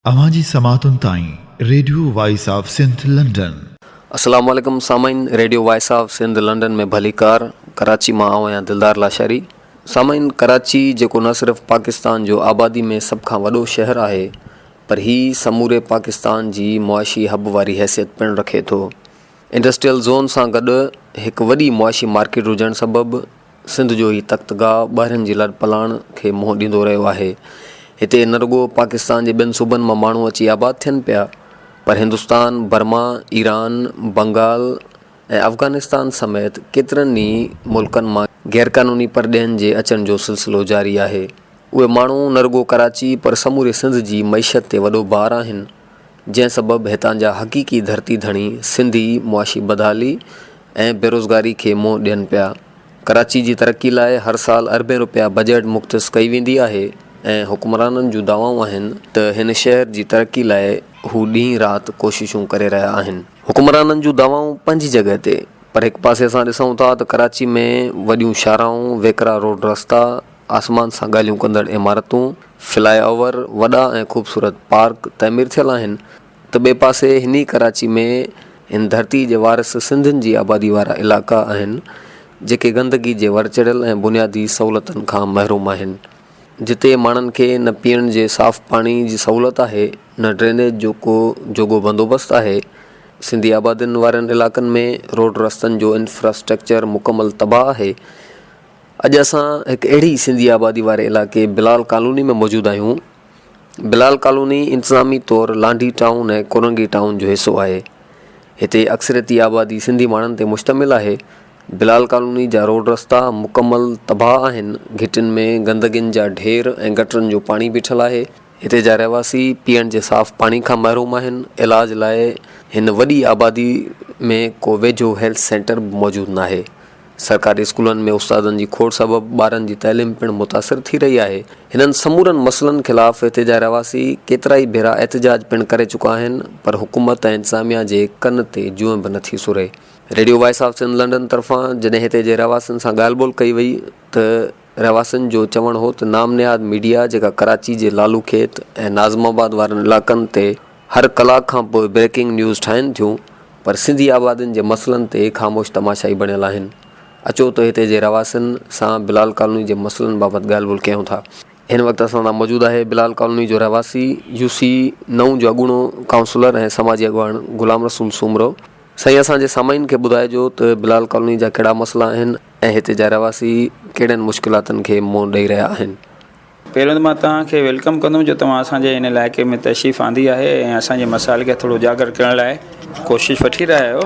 अवांजी समातुन ताईं radio voice of Sindh London. अस्सलाम वालेकुम सामाइन, radio voice of Sindh London में भली कार कराची मां आहियां दिलदार लाशारी। सामाइन, कराची जेको न सिर्फ़ु पाकिस्तान जो आबादी में सभ खां वॾो शहर आहे, पर ही समूरे पाकिस्तान जी मुआशी हब वारी हैसियत पिणु रखे थो। इंडस्ट्रियल ज़ोन सां गॾु हिकु वॾी मुआशी मार्केट हुजणु सबबि सिंध जो ही तख़्तगाह ॿाहिरिनि जी लॾ पलाण खे मुंहुं ॾींदो रहियो आहे। हिते न रुॻो पाकिस्तान जे ॿियनि सूबनि मां माण्हू अची आबाद थियनि पिया, पर हिंदुस्तान, बर्मा, ईरान, बंगाल ऐं अफ़गानिस्तान समेत केतिरनि ई मुल्कनि मां गैरक़ानूनी परॾेहनि जे अचण जो सिलसिलो जारी आहे। उहे माण्हू न रुॻो कराची पर समूरे सिंध जी मईशत ते वॾो भार आहिनि, जंहिं सबबि हितां जा हक़ीक़ी धरती धणी सिंधी मुआशी बदहाली ऐं बेरोज़गारी खे मुंहुं ॾियनि पिया। कराची जी तरक़ी लाइ हर साल अरबें रुपया बजट मुख़्तस कई वेंदी आहे ऐं हुक्मराननि जूं दावाऊं आहिनि त हिन शहर जी तरक़ी लाइ हू ॾींहुं राति कोशिशूं करे रहिया आहिनि। हुक्मराननि जूं दावाऊं पंहिंजी जॻह ते, पर हिकु पासे असां ॾिसूं था त कराची में वॾियूं शाराऊं, वेकरा रोड रस्ता, आसमान सां ॻाल्हियूं कंदड़ इमारतूं, फ्लाई ओवर, वॾा ऐं ख़ूबसूरत पार्क तइमीर थियल आहिनि, त ॿिए पासे हिन कराची में हिन धरती जे वारिस सिंधियुनि जी आबादी वारा इलाइक़ा आहिनि, जेके गंदगी जे वर चढ़ियल ऐं बुनियादी सहूलियतुनि खां महरूम आहिनि। जिते माण्हुनि खे न पीअण जे साफ़ पाणी जी सहूलियत आहे, न ड्रेनेज जो को जोॻो बंदोबस्तु आहे। सिंधी आबादियुनि वारनि इलाइक़नि में रोड रस्तनि जो इंफ्रास्ट्रक्चर मुकमल तबाह आहे। अॼु असां हिकु अहिड़ी सिंधी आबादी वारे इलाइक़े बिलाल कॉलोनी में मौजूदु आहियूं। बिलाल कॉलोनी इंतिज़ामी तौरु लांडी टाउन ऐं कोरंगी टाउन जो हिसो आहे। हिते अक्सरियती आबादी सिंधी माण्हुनि ते मुश्तमिल आहे। बिलाल कॉलोनी जा रोड रस्ता मुकमल तबाह आहिनि। घिटियुनि में गंदगियुनि जा ढेर ऐं गटरनि जो पाणी बीठल आहे। हिते जा रहवासी पीअण जे साफ़ पाणी खां महरूम आहिनि। इलाज लाइ हिन वॾी आबादी में को वेझो हेल्थ सेंटर बि मौजूदु न आहे। सरकारी स्कूलनि में उस्तादनि जी खोड़ सबबि ॿारनि जी तइलीम पिणु मुतासिर थी रही आहे। हिननि समूरनि मसइलनि ख़िलाफ़ु हिते जा रहवासी केतिरा ई भेरा एहतिजाज पिणु करे चुका आहिनि, पर हुकूमत ऐं इंतिज़ामिया जे कन ते जूं बि नथी सुरे। Radio voice of Sindh London तरफ़ां जॾहिं हिते जे रहवासियुनि सां ॻाल्हि ॿोल कई वई त रहवासियुनि जो चवणु हो त नामनियाद मीडिया जेका कराची जे लालू खेत ऐं नाज़माबाद वारनि इलाइक़नि ते हर कलाक खां पोइ ब्रेकिंग न्यूज़ ठाहिनि थियूं, पर सिंधी आबादियुनि जे मसइलनि ते ख़ामोश तमाशाई बणियल आहिनि। अचो त हिते जे रहवासियुनि सां बिलाल कॉलोनी जे मसइलनि बाबति ॻाल्हि ॿोल कयूं था। हिन वक़्तु असां सां मौजूदु आहे बिलाल कॉलोनी जो रहवासी UC 9 जो अॻूणो काउंसलर ऐं समाजी अॻवान गुलाम रसूल सूमरो। साईं, असांजे सामाइन खे ॿुधाइजो त बिलाल कॉलोनी जा कहिड़ा मसइला आहिनि ऐं हिते जा रहवासी कहिड़नि मुश्किलातुनि खे मुंहुं ॾेई रहिया आहिनि। पहिरियों त मां तव्हांखे वेलकम कंदुमि जो तव्हां असांजे हिन इलाइक़े में तशरीफ़ आंदी आहे ऐं असांजे मसाइल खे थोरो उजागर करण लाइ कोशिशि वठी रहिया आहियो।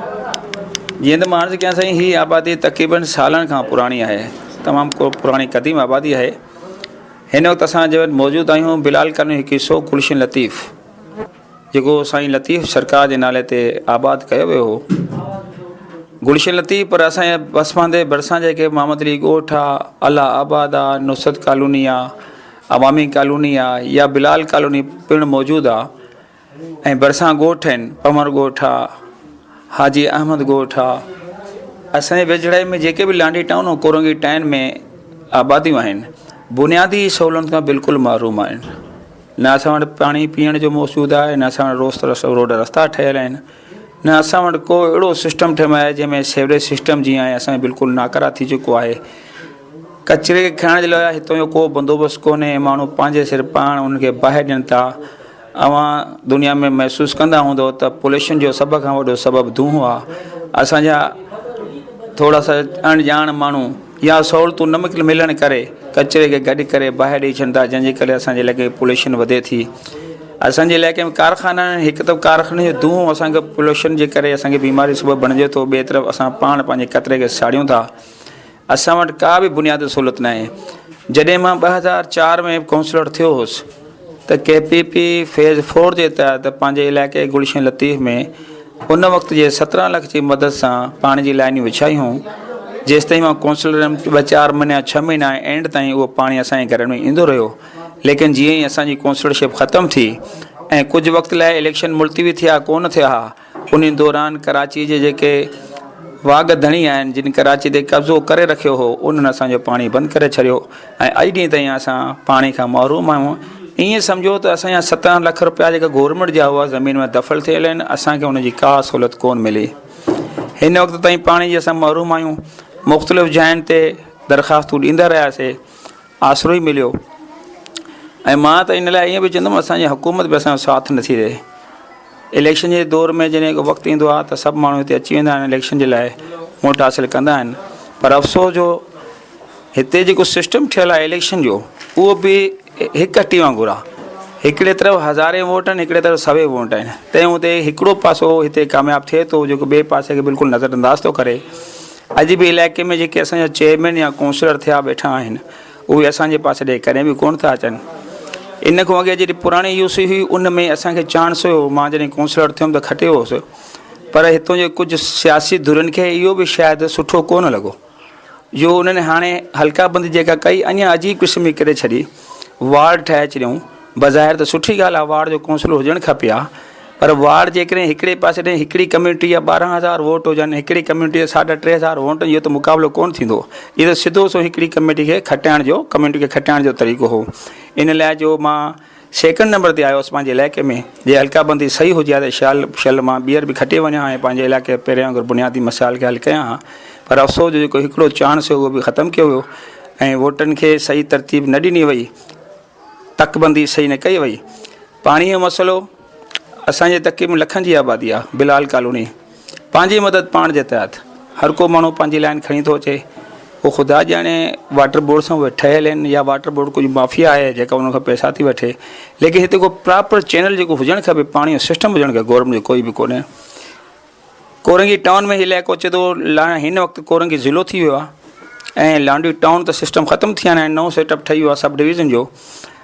जीअं त मां अर्ज़ु कयां साईं, हीअ आबादी तक़रीबन सालनि खां पुराणी आहे, तमामु को पुराणी क़दीम आबादी आहे। हिन वक़्तु असां जो मौजूदु आहियूं बिलाल कॉलोनी हिकु हिसो गुलशन लतीफ़, जेको साईं लतीफ़ सरकार जे नाले ते आबाद कयो वियो हो। गुलशन लतीफ़ पर असांजे पसमांदे भरिसां जेके मोहम्मद अली ॻोठ आहे, अला आबाद आहे, नुसरत कॉलोनी आहे, अवामी कॉलोनी आहे या बिलाल कॉलोनी पिणु मौजूदु आहे। ऐं भरिसां ॻोठ आहिनि, पमर ॻोठ आहे, हाजी अहमद ॻोठ आहे। असांजे वेझड़ाई में जेके बि लांडी टाउन ऐं कोरंगी टाउन में आबादियूं आहिनि, बुनियादी सहूलियत खां बिल्कुलु महरूम आहिनि। न असां वटि पाणी पीअण जो मौजूदु आहे, न असां वटि रोड रस्ता ठहियल आहिनि, न असां वटि को अहिड़ो सिस्टम ठहियल आहे जंहिंमें सेवरेज सिस्टम जीअं आहे असांजो बिल्कुलु नाकारा थी चुको आहे। कचिरे खे खणण जे लाइ हितां जो को बंदोबस्तु कोन्हे। माण्हू पंहिंजे सिर पाण उनखे ॿाहिरि ॾियनि था। अवां दुनिया में महसूसु कंदा हूंदो त पोल्यूशन जो सभ खां वॾो सबबु धुओं आहे। असांजा थोरा सा अणॼाण माण्हू या सहूलियतूं न मिलण करे कचिरे खे गॾु करे ॿाहिरि ॾेई छॾनि था, जंहिंजे करे असांजे इलाइक़े में पोल्यूशन वधे थी। असांजे इलाइक़े में कारखाना आहिनि, हिकु त कारखाने जो धुओं असांखे पोल्यूशन जे करे असांखे बीमारी सबबु बणिजे थो, ॿिए तरफ़ असां पाण पंहिंजे कचिरे खे साड़ियूं था। असां वटि का बि बुनियादी सहूलियत न आहे। जॾहिं मां 2004 में काउंसलर थियो हुउसि त KPP फेज़ 4 जे तहत पंहिंजे इलाइक़े गुलशन लतीफ़ में उन वक़्तु जे 17 लख जी मदद सां पाणी जी लाइनियूं विछायूं। जेसि ताईं मां काउंसलर 2-4 महीना 6 महीना एंड ताईं उहो पाणी असांजे घर में ईंदो रहियो। लेकिन जीअं ई असांजी काउंसलरशिप ख़तमु थी ऐं कुझु वक़्तु लाइ इलेक्शन मुलतवी थिया कोन थिया, उन दौरान कराची जे जेके वाघ धणी आहिनि जिन कराची ते कब्ज़ो करे रखियो हो, उन्हनि असांजो पाणी बंदि करे छॾियो ऐं अॼु ॾींहं ताईं असां पाणी खां महरूम आहियूं। ईअं सम्झो त असांजा 17 लख रुपया जेका गवर्नमेंट जा हुआ ज़मीन में दफ़ल थियल आहिनि, असांखे हुनजी का सहूलियत कोन मिली। हिन वक़्त ताईं पाणी जी असां महरूम आहियूं। मुख़्तलिफ़ जायुनि ते दरख़्वास्तूं ॾींदा रहियासीं, आसरो ई मिलियो। ऐं मां त इन लाइ ईअं बि चवंदुमि असांजी हुकूमत बि असांजो साथ नथी ॾे। इलेक्शन जे दौर में जॾहिं को वक़्तु ईंदो आहे त सभु माण्हू हिते अची वेंदा आहिनि इलेक्शन जे लाइ, वोट हासिलु कंदा आहिनि। पर अफ़सोस जो हिते जेको सिस्टम ठहियलु आहे इलेक्शन जो, उहो बि हिकु हटी वांगुरु आहे। हिकिड़े तरफ़ हज़ारे वोट आहिनि, हिकिड़े तरफ़ 100 वोट आहिनि। तंहिं हुते हिकिड़ो पासो हिते कामयाबु थिए थो जेको ॿिए पासे खे बिल्कुलु नज़रअंदाज़ थो करे। अॼु बि इलाइक़े में जेके असांजा चेयरमैन या काउंसलर थिया वेठा आहिनि, उहे असांजे पासे ॾे कॾहिं बि कोन था अचनि। इन खां अॻे जॾहिं पुराणी यूसी हुई, उन में असांखे चांस हुयो, मां जॾहिं काउंसलर थियुमि त खटियो हुउसि। पर हितां जे कुझु सियासी धुरनि खे इहो बि शायदि सुठो कोन लॻो, जो उन्हनि हाणे हल्काबंदी जेका कई अञा अजीब क़िस्म जी करे छॾी। वार्ड ठाहे छॾियऊं। बज़ाहिर त सुठी ॻाल्हि आहे, वार्ड जो काउंसलर हुजणु खपे हा, पर वार्ड जेकॾहिं हिकिड़े पासे ॾे हिकिड़ी कम्यूनिटी जा 12,000 वोट हुजनि, हिकिड़ी कम्यूनिटी जा 3,500 वोट, इहो त मुक़ाबिलो कोन थींदो। इहो त सिधो सो हिकिड़ी कम्यूनिटी खे खटाइण जो तरीक़ो हो। इन लाइ जो मां 2nd नंबर ते आयोसि पंहिंजे इलाइक़े में। जे हल्काबंदी सही हुजे त शल मां ॿीहर बि खटे वञा ऐं पंहिंजे इलाइक़े पहिरियां वांगुरु बुनियादी मसाइल खे हल कयां हा। पर अफ़सोस जो जेको हिकिड़ो चांस हुयो उहो बि ख़तमु कयो वियो ऐं वोटनि खे सही तरतीब न ॾिनी वई, तकबंदी सही न कई वई। पाणीअ जो मसइलो, असांजे तके में लखनि जी आबादी आहे। बिलाल कॉलोनी पंहिंजी मदद पाण जे तहत हर को माण्हू पंहिंजी लाइन खणी थो अचे। उहो ख़ुदा ॼाणे वाटर बोर्ड सां उहे ठहियल आहिनि या वाटर बोर्ड कुझु माफ़िया आहे जेका उन खां पैसा थी वठे। लेकिन हिते को प्रॉपर चैनल जेको हुजणु खपे, पाणी जो सिस्टम हुजणु खपे, गवर्नमेंट जो कोई बि कोन्हे। कोरंगी टाउन में इलाइक़ो अचे थो, हिन वक़्तु कोरंगी ज़िलो थी वियो आहे ऐं लांडवी टाउन त सिस्टम ख़तमु थी विया आहिनि। नओं सेटअप ठही वियो आहे सब डिवीज़न जो।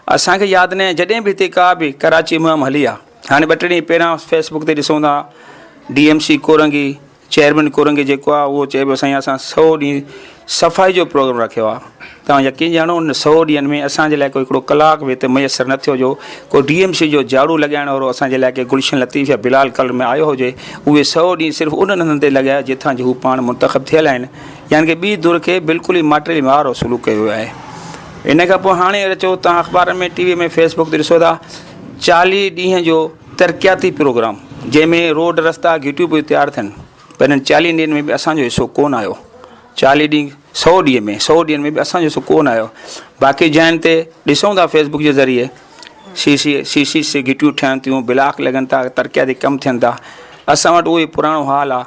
असांखे यादि न आहे जॾहिं बि हिते का बि कराची मुहिम हली आहे। हाणे 2 टे ॾींहं पहिरियां फेसबुक ते ॾिसूं था, DMC कोरंगी, चेयरमैन कोरंगी जेको आहे उहो चए पियो साईं असां 100 ॾींहं सफ़ाई जो प्रोग्राम रखियो आहे। तव्हां यकीन ॼाणो उन 100 ॾींहंनि में असांजे लाइ कोई हिकिड़ो कलाक बि हिते मुयसरु न थियो जो को DMC जो झाड़ू लॻाइण वारो असांजे लाइ गुलशन लतीफ़ या बिलाल कलर में आयो हुजे। उहे 100 ॾींहं सिर्फ़ु उन हंधनि ते लॻाया जिथां जो हू पाण मुंतख़ब थियल आहिनि, यानी कि ॿी धुर खे बिल्कुलु ई माटेरी वारो सलूक कयो वियो आहे। इन खां पोइ हाणे अचो तव्हां अख़बारनि में, TV में, फेसबुक ते ॾिसो था 40 ॾींहं जो तरक़ियाती प्रोग्राम जंहिंमें रोड रस्ता घिटियूं पियूं तयारु थियनि। पर हिन 40 ॾींहंनि में बि असांजो हिसो कोन आयो। 40 ॾींहं 100 ॾींहं में बि असांजो हिसो कोन आयो। बाक़ी जाइनि ते ॾिसूं था फेसबुक जे ज़रिए CC से घिटियूं ठहनि थियूं, ब्लाक लॻनि था, तरक़ियाती कमु थियनि था। असां वटि उहो ई पुराणो हाल आहे।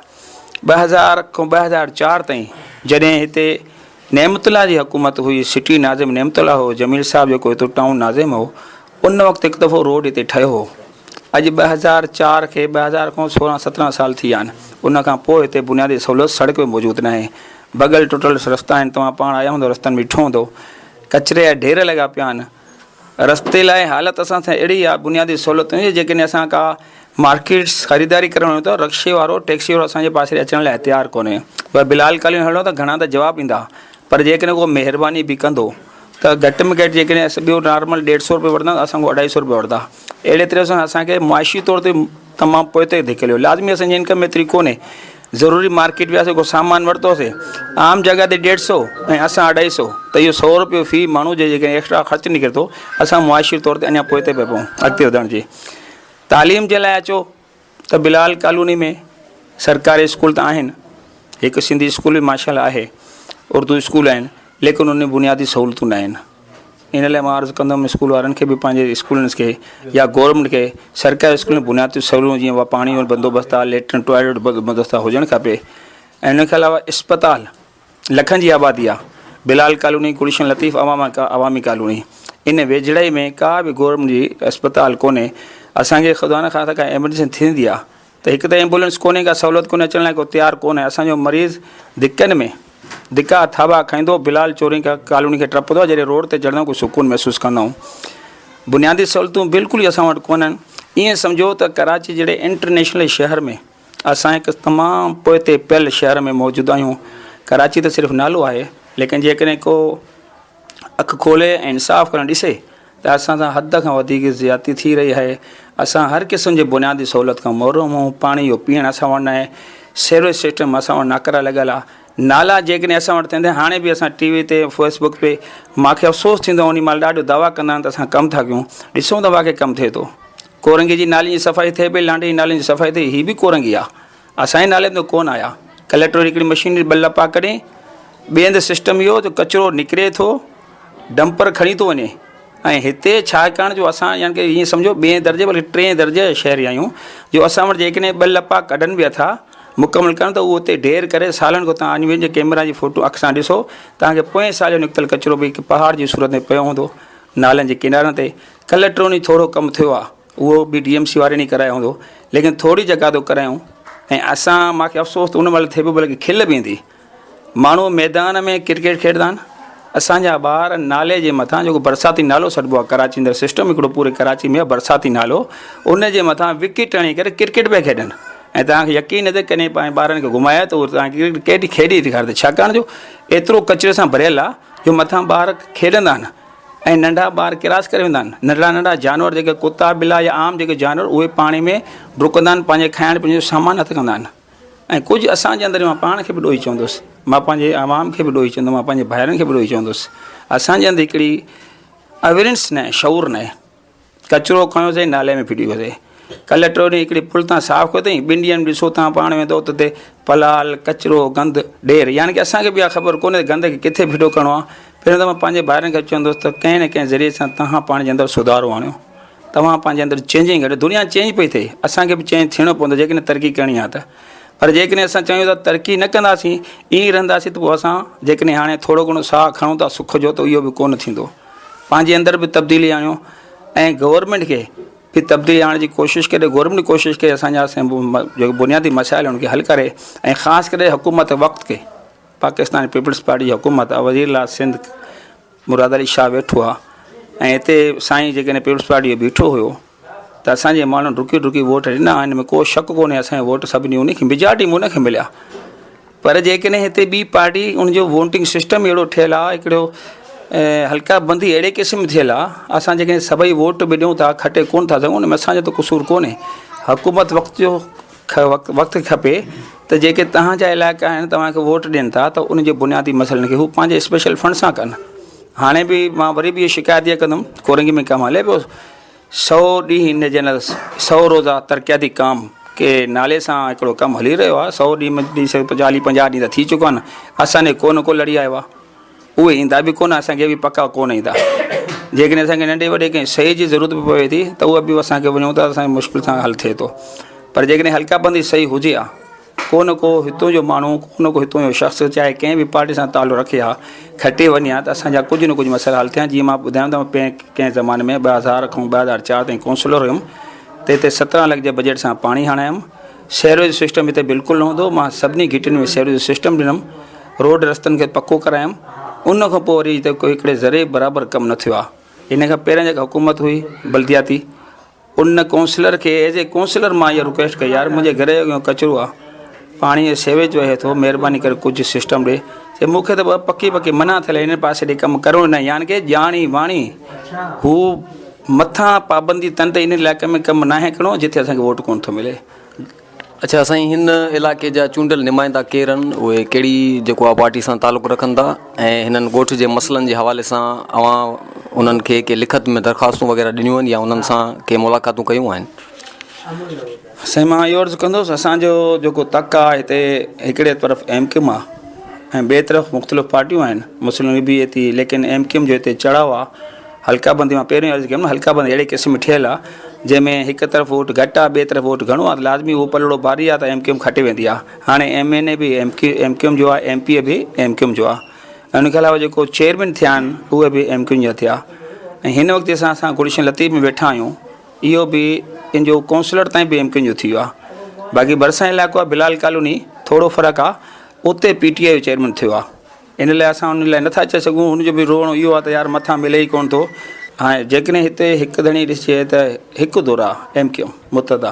2000 खां 2004 ताईं जॾहिं हिते नेमतुल्ला जी हुकूमत हुई, सिटी नाज़िम नेमतुल्ला हो, जमील साहब जेको हिते टाउन नाज़िम हो, उन वक़्तु हिकु दफ़ो रोड हिते ठहियो हो। अॼु 2004 खे 2000 खां 16-17 साल थी विया आहिनि। उन खां पोइ हिते बुनियादी सहूलियत सड़क में मौजूदु न आहे। बगल टुटल रस्ता आहिनि, तव्हां पाण आया हूंदो, रस्तनि में ॾिठो हूंदो, कचिरे जा ढेर लॻा पिया आहिनि। रस्ते लाइ हालत असां सां अहिड़ी आहे, बुनियादी सहूलियतूं जेकॾहिं असां का मार्केट्स ख़रीदारी करणु वञूं त रिक्शे वारो, टैक्सी वारो असांजे पासे अचण लाइ तयारु कोन्हे। पर बिलाल कॉलोनी हलिणो त घणा त जवाबु ईंदा, पर जेकॾहिं को महिरबानी बि कंदो त घटि में घटि जेकॾहिं ॿियो नॉर्मल 150 रुपये वठंदा, असां 250 रुपये वठंदा। अहिड़े तरह सां असांखे मुआशी तौर ते तमामु पोइ ते धिकिलियो। लाज़मी असांजी इनकम एतिरी कोन्हे। ज़रूरी मार्केट वियासीं, को सामान वरितोसीं, आम जॻह ते 150 ऐं असां 250, त इहो 100 रुपयो फी माण्हू जे जेके एक्स्ट्रा ख़र्चु निकिरे थो, असां मुआशी तौर ते अञा पोइ ते पिया पऊं अॻिते वधण जी। तालीम जे लाइ अचो त बिलाल कॉलोनी में सरकारी स्कूल त आहिनि, हिकु सिंधी स्कूल बि माशाल्लाह आहे, उर्दू स्कूल आहिनि, लेकिन उन बुनियादी सहूलियतूं न आहिनि। इन लाइ मां अर्ज़ु कंदुमि स्कूल वारनि खे बि, पंहिंजे स्कूलनि खे या गवर्नमेंट खे, सरकारी स्कूल में बुनियादी सहूलियतूं जीअं पाणी जो बंदोबस्तु आहे, लैट्रिन टॉयलेट बंदोबस्तु हुजणु खपे। ऐं इन खां अलावा अस्पताल, लखनि जी आबादी आहे। बिलाल कॉलोनी, गुलशन लतीफ़ अवामी कॉलोनी, इन वेझड़ाई में का बि गवर्नमेंट जी अस्पताल कोन्हे। असांखे ख़ुदा न ख़ास्ता का एमरजेंसी थींदी आहे त हिकु त एम्बुलेंस कोन्हे, का सहूलियत कोन्हे, अचण लाइ को तयारु कोन्हे। असांजो मरीज़ धिकनि में धिका थाबा खाईंदो, बिलाल चोरी कॉलोनी खे टपंदो, जॾहिं रोड ते चढ़ंदो को सुकून महसूसु कंदा आहियूं। बुनियादी सहूलियतूं बिल्कुलु ई असां वटि कोन्हनि। ईअं सम्झो त कराची जहिड़े इंटरनेशनल शहर में असां हिकु तमामु पोइ ते पियल शहर में मौजूदु आहियूं। कराची त सिर्फ़ु नालो आहे, लेकिन जेकॾहिं को अखि खोले ऐं इंसाफ़ करणु ॾिसे त असां सां हद खां वधीक ज़्यादती थी रही आहे। असां हर क़िस्म जे बुनियादी सहूलियत खां महरूम आहियूं। पाणी जो पीअणु असां वटि न आहे, सेवरेज सिस्टम असां वटि नाकरा लॻियल आहे। नाला जेकॾहिं असां वटि थींदा हाणे बि असां टीवी ते फेसबुक ते मूंखे अफ़सोस थींदो उन महिल ॾाढो दवा कंदा आहिनि त असां कमु था कयूं ॾिसूं त वाक़ई कमु थिए थो कोरंगी जी नाली जी सफ़ाई थिए पई लांडे जी नाले जी सफ़ाई थिए हीअ बि कोरंगी आहे असांजे नाले में कोन आया कलेक्टर हिकिड़ी मशीनरी ॿ लपा करे ॿिए हंधि सिस्टम इहो त कचिरो निकिरे थो डंपर खणी थो वञे ऐं हिते छाकाणि जो असां यानी की ईअं सम्झो ॿिएं दर्जे बल्कि 3 दर्जे जा शहरी आहियूं जो असां वटि जेकॾहिं 2 लपा कढनि बि था मुकमल कनि त उहो उते ढेर करे सालनि खां तव्हां वञी कैमरा जी फ़ोटो अख सां ॾिसो तव्हांखे पोएं साल जो निकितल कचिरो बि हिकु पहाड़ जी सूरत में पियो हूंदो नालनि जे किनारनि ते कलेक्टर उन थोरो कमु थियो आहे उहो बि DMC वारे ने करायो हूंदो लेकिन थोरी जॻह तो करायूं ऐं असां मूंखे अफ़सोस त उन महिल थिए पियो बल्कि खिल बि ईंदी माण्हू मैदान में क्रिकेट खेॾंदा आहिनि असांजा ॿार नाले जे मथां जेको बरसाती नालो सॾिबो आहे कराची अंदरि सिस्टम हिकिड़ो पूरे कराची में आहे बरसाती नालो उन जे मथां विकेट हणी करे क्रिकेट पिया खेॾनि ऐं तव्हांखे यकीन न थिए कॾहिं पंहिंजे ॿारनि खे घुमाया त उहो तव्हांखे केॾी खेॾी ॾेखारींदे छाकाणि जो एतिरो कचिरे सां भरियलु आहे जो मथां ॿार खेॾंदा आहिनि ऐं नंढा ॿार क्रॉस करे वेंदा आहिनि नंढड़ा नंढा जानवर जेके कुता बिला या आम जेके जानवर उहे पाणी में डुकंदा आहिनि पंहिंजे खाइण पीअण जो सामान हथ कंदा आहिनि ऐं कुझु असांजे अंदरि मां पाण खे बि ॾोही चवंदुसि मां पंहिंजे आवाम खे बि ॾोही चवंदुमि मां पंहिंजे भाइरनि खे बि ॾोही चवंदुसि असांजे अंदरि हिकिड़ी अवेयरनेस न आहे शऊर न आहे कचिरो खयोसीं नाले में फिटी वियोसीं कलेक्टर ने हिकिड़ी पुल तां साफ़ कयो अथई 2 ॾींहंनि में ॾिसो तव्हां पाण वेंदो त हुते पलाल कचिरो गंद ढेर यानी की असांखे बि इहा ख़बर कोन्हे गंद खे किथे फिटो करिणो आहे पहिरियों त मां पंहिंजे ॿारनि खे चवंदुसि त कंहिं न कंहिं ज़रिए सां तव्हां पाण जे अंदरि सुधारो आणियो तव्हां पंहिंजे अंदरि चेंजिंग करियो दुनिया चेंज पई थिए असांखे बि चेंज थियणो पवंदो जेकॾहिं तरक़ी करणी आहे त पर जेकॾहिं असां चयूं था तरक़ी न कंदासीं ईअं ई रहंदासीं त पोइ असां जेकॾहिं हाणे थोरो घणो साहु खणूं था सुख जो त इहो बि कोन थींदो पंहिंजे अंदरि बि तब्दीली आणियो ऐं गवर्नमेंट खे बि तब्दीली आणण जी कोशिशि करे गवर्नमेंट कोशिशि करे असांजा जेके बुनियादी मसाइल उनखे हल करे ऐं ख़ासि करे हुकूमत वक़्त खे पाकिस्तान पीपल्स पार्टी जी हुकूमत वज़ीर सिंध मुराद अली शाह वेठो आहे ऐं हिते साईं जेकॾहिं पीपल्स पार्टी जो बीठो हुयो त असांजे माण्हुनि डुकी वोट ॾिना हिन में को शक कोन्हे असांजा वोट सभिनी उनखे मेजॉरिटी में उनखे मिलिया पर जेकॾहिं हिते ॿी पार्टी उनजो वोटिंग सिस्टम अहिड़ो ठहियलु आहे हिकिड़ो हल्का बंदी अहिड़े क़िस्म थियल आहे असां जेकॾहिं सभई वोट बि ॾियूं था खटे कोन था सघूं उन में असांजो त क़सूरु कोन्हे हुकूमत वक़्त जो वक़्तु खपे त जेके तव्हांजा इलाइक़ा आहिनि तव्हांखे वोट ॾियनि था त उनजे बुनियादी मसइलनि खे हू पंहिंजे स्पेशल फंड सां कनि हाणे बि मां वरी बि इहा शिकायत इहा कंदुमि कोरंगी में कमु हले पियो 100 ॾींहं हिन जे 100 रोज़ा तरक़ियाती कमु के नाले सां हिकिड़ो कमु हली रहियो आहे 100 ॾींहं में 40-50 ॾींहं त थी चुका आहिनि असांजे को लड़ी आयो आहे उहे ईंदा बि कोन असांखे बि पका कोन ईंदा जेकॾहिं असांखे नंढे वॾे कंहिं शइ जी ज़रूरत बि पवे थी त उहा बि असांखे वञूं था असांखे मुश्किल सां हल थिए थो पर जेकॾहिं हल्का बंदी सही हुजे आहे को हितों जो माण्हू को हितों जो शख़्स चाहे कंहिं बि पार्टी सां तालुक़ु रखे हा खटे वञे हा त असांजा कुझु न कुझु मसइला हल थिया जीअं मां ॿुधायां थो कंहिं ज़माने में 2000 खां 2004 ताईं काउंसलर हुयुमि त हिते 17 लख जे बजट सां पाणी हणायुमि शहरो जो सिस्टम हिते बिल्कुलु न हूंदो मां सभिनी घिटियुनि में शहरो जो सिस्टम ॾिनमि रोड रस्तनि खे पको करायुमि उन खां पोइ वरी त कोई हिकिड़े ज़रे बराबरि कमु न थियो आहे इन खां पहिरियों जेका हुकूमत हुई बल्दियाती उन काउंसलर खे एज ए काउंसलर मां इहा रिक्वेस्ट कई यार मुंहिंजे घर जो कचिरो आहे पाणी जो सेवेज वहे थो महिरबानी करे कुझु सिस्टम ॾे चए मूंखे त पकी मना थियल हिन पासे ॾे कमु करिणो न यानी की ॼाणी वाणी हू मथां पाबंदी तन त इन इलाइक़े में कमु नाहे करिणो जिथे असांखे वोट कोन थो मिले अच्छा साईं हिन इलाइक़े जा चूंडियल नुमाइंदा केरु आहिनि उहे कहिड़ी जेको आहे पार्टी सां तालुक़ु रखनि था ऐं हिननि ॻोठ जे मसइलनि जे हवाले सां अवां उन्हनि खे के लिखत में दरख़्वास्तूं वग़ैरह ॾिनियूं आहिनि या उन्हनि सां के मुलाक़ातूं कयूं आहिनि साईं मां इहो अर्ज़ु कंदुसि असांजो जेको तक आहे हिते हिकिड़े तरफ़ MQM आहे ऐं ॿिए तरफ़ मुख़्तलिफ़ पार्टियूं आहिनि मुस्लिम बि थी लेकिन MQM जो हिते चढ़ाव आहे हल्का बंदी मां पहिरियों अर्ज़ु कयमि न हल्का बंदी अहिड़े क़िस्म ठहियलु आहे जंहिंमें हिकु तरफ़ वोट घटि आहे ॿिए तरफ़ वोट घणो आहे त लाज़मी उहो पलड़ो भारी आहे त MQM खटे वेंदी आहे हाणे MNA बि MQM जो आहे MP बि MQM जो आहे ऐं उनखे अलावा जेको चेयरमैन थिया आहिनि उहे बि MQM जा थिया ऐं हिन वक़्तु असां गुलशन लतीफ़ में वेठा आहियूं इहो बि इन जो काउंसलर ताईं बि MQM जो थी वियो आहे बाक़ी भरिसां इलाइक़ो आहे बिलाल कॉलोनी थोरो फ़र्क़ु आहे उते PTI जो चेयरमैन थियो आहे इन लाइ असां उन लाइ नथा चई सघूं हुनजो बि रोअणो इहो आहे त यार मथां मिले ई कोन थो हाणे जेकॾहिं हिते हिकु धणी ॾिसिजे त हिकु दौरु आहे MQM मुतदा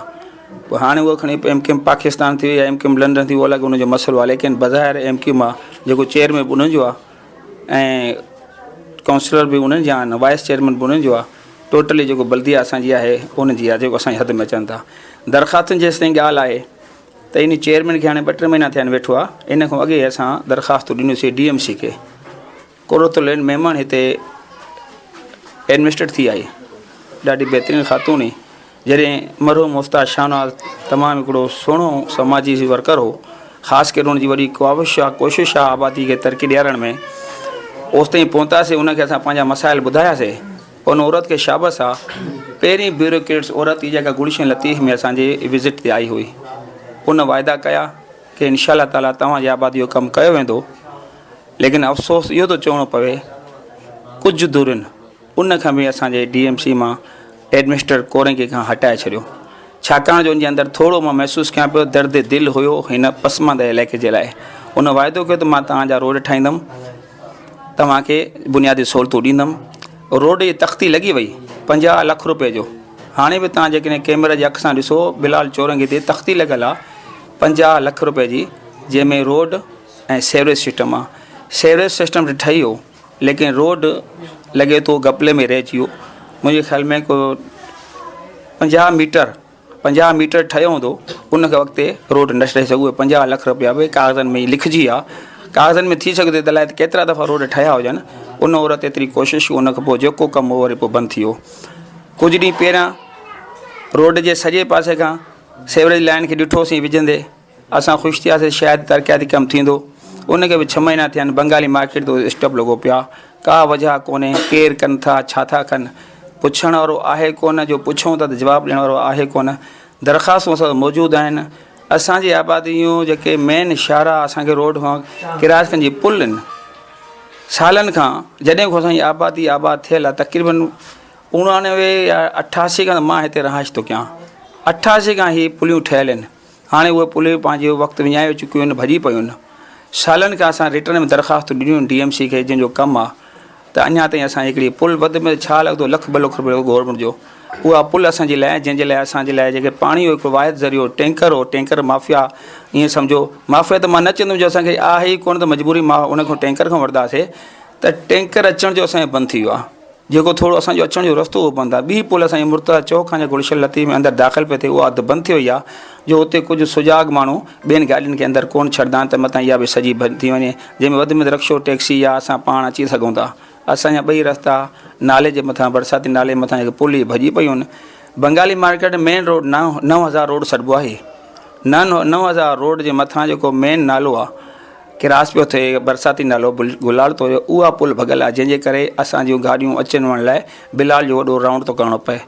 पोइ हाणे उहो खणी MQM पाकिस्तान थी या MQM लंडन थी उहो अलॻि उनजो मसइलो आहे लेकिन बज़ाहिर MQM आहे जेको चेयरमैन बि उन्हनि जो आहे ऐं काउंसलर बि उन्हनि जा आहिनि वाइस चेयरमैन बि उन्हनि जो आहे टोटली जेको बल्दिया असांजी आहे उनजी आहे जेको असांजे हद में अचनि था दरख़्वास्तुनि जेसि ताईं ॻाल्हि आहे त इन चेयरमैन खे हाणे 2-3 महीना थिया आहिनि वेठो आहे। इन खां अॻे असां दरख़्वास्त ॾिनोसीं DMC खे। कुरतुल महिमान हिते एडमिनिस्ट्रेट थी आई, ॾाढी बहितरीनु ख़ातून हुई। जॾहिं मरहूम मुफ्ताज शाहनवाज़ तमामु हिकिड़ो सुहिणो समाजी वर्कर हो, ख़ासि करे हुनजी वॾी कोशिशि आहे आबादी खे तरक़ी ॾियारण में। ओसि ताईं पहुतासीं, उनखे असां पंहिंजा मसाइल ॿुधायासीं। उन औरत खे शाबस आहे, पहिरीं ब्यूरोक्रेट्स औरत ई जेका गुलशन लतीफ़ में असांजे विज़िट ते आई हुई। उन वाइदा कया कि इंशाअल्लाह ताला तव्हांजी आबादी जो कमु कयो वेंदो। लेकिन अफ़सोस इहो थो चवणो पवे, कुझु दूरिन उन खां बि असांजे DMC मां एडमिनिस्ट्रेटर कोरेंगे खां हटाए छॾियो, छाकाणि जो उनजे अंदरि थोरो मां महसूसु कयां पियो दर्द दिलि हुयो हिन पसमांदा इलाइक़े जे लाइ। उन वाइदो कयो त मां तव्हांजा रोड ठाहींदुमि, तव्हांखे बुनियादी सहूलियतूं ॾींदुमि। रोड जी तख़्ती लॻी वई 50 लख रुपए जो। हाणे बि तव्हां जेकॾहिं कैमरे जे अख सां ॾिसो, बिलाल चौरंगी ते तख़्ती लॻियल आहे 50 लख रुपए जी, जंहिंमें रोड ऐं सेवरेज सिस्टम आहे। सेवरेज सिस्टम त ठही वियो, लेकिन रोड लॻे थो गपले में रहिजी वियो। मुंहिंजे ख़्याल में को 50 मीटर ठहियो हूंदो, उन वक़्ते रोड न ठही सघो। 50 लख रुपया बि कागज़नि में लिखिजी आहे, कागज़नि में थी सघंदो त अलाए केतिरा दफ़ा रोड ठहिया हुजनि। उन औरत एतिरी कोशिशि, उन खां पोइ जेको कमु हो वरी पोइ बंदि थी वियो। कुझु ॾींहं पहिरियां रोड जे सॼे पासे खां सेवरेज लाइन खे ॾिठोसीं विझंदे, असां ख़ुशि थियासीं शायदि तरक़ियाती कमु थींदो। उनखे बि 6 महीना थिया आहिनि, बंगाली मार्केट तो स्टॉप लॻो पिया, का वजह कोन्हे, केरु कनि था, छा था कनि, पुछण वारो आहे कोन, जो पुछूं था त जवाबु ॾियण वारो आहे कोन। दरख़्वास्तूं असां मौजूदु आहिनि। असांजी आबादी जूं जेके मेन इशारा असांखे रोड खां किरासगंज जी पुल आहिनि, सालनि खां जॾहिं खां असांजी आबादी आबाद थियल आहे, तक़रीबन 89 या 88 खां मां हिते रहाइश थो कयां, 88 खां ही पुलियूं ठहियल आहिनि। हाणे उहे पुलियूं पंहिंजो वक़्तु विञाए चुकियूं आहिनि, भॼी पियूं आहिनि। सालनि खां असां रिटर्न में दरख़्वास्त ॾिनियूं DMC खे, जंहिंजो कमु आहे त अञा ताईं असां हिकिड़ी पुल वधि में छा लॻंदो, $1-2 लख गवर्नमेंट जो, उहा पुल असांजे लाइ, जंहिंजे लाइ असांजे लाइ जेके पाणी जो हिकिड़ो वाहिद ज़रियो टैंकर हो, टैंकर माफ़िया, ईअं सम्झो माफ़िया त मां न चवंदुमि, जो असांखे आहे ई कोन त मजबूरी मां उन खां टैंकर खां वठंदासीं, त टैंकर अचण जो असांजो बंदि थी वियो आहे। जेको थोरो असांजो अचण जो रस्तो उहो बंदि आहे। ॿी पुल असांजी मुर्तज़ा चौक खां गुलशन लतीफ़ में अंदरि दाख़िल पिए थिए, उहा अधु बंदि थी वई आहे, जो हुते कुझु सुजाग माण्हू ॿियनि गाॾियुनि खे अंदरि कोन छॾंदा आहिनि, त मथां इहा बि सॼी बंदि थी वञे, जंहिंमें वधि में रिक्शो टैक्सी या असां पाण अची सघूं था। असांजा 2 रस्ता नाले जे मथां, बरसाती नाले जे मथां जेके पुल ई भॼी पियूं आहिनि। Bengali market main road 9000 road सॾिबो आहे। 9000 रोड जे मथां जेको मेन नालो आहे, किरास पियो थिए, बरसाती नालो गुलाल थो हुयो, उहा पुल भॻल आहे, जंहिंजे करे असांजूं गाॾियूं अचण वञण लाइ बिलाल जो वॾो राउंड थो करिणो पए।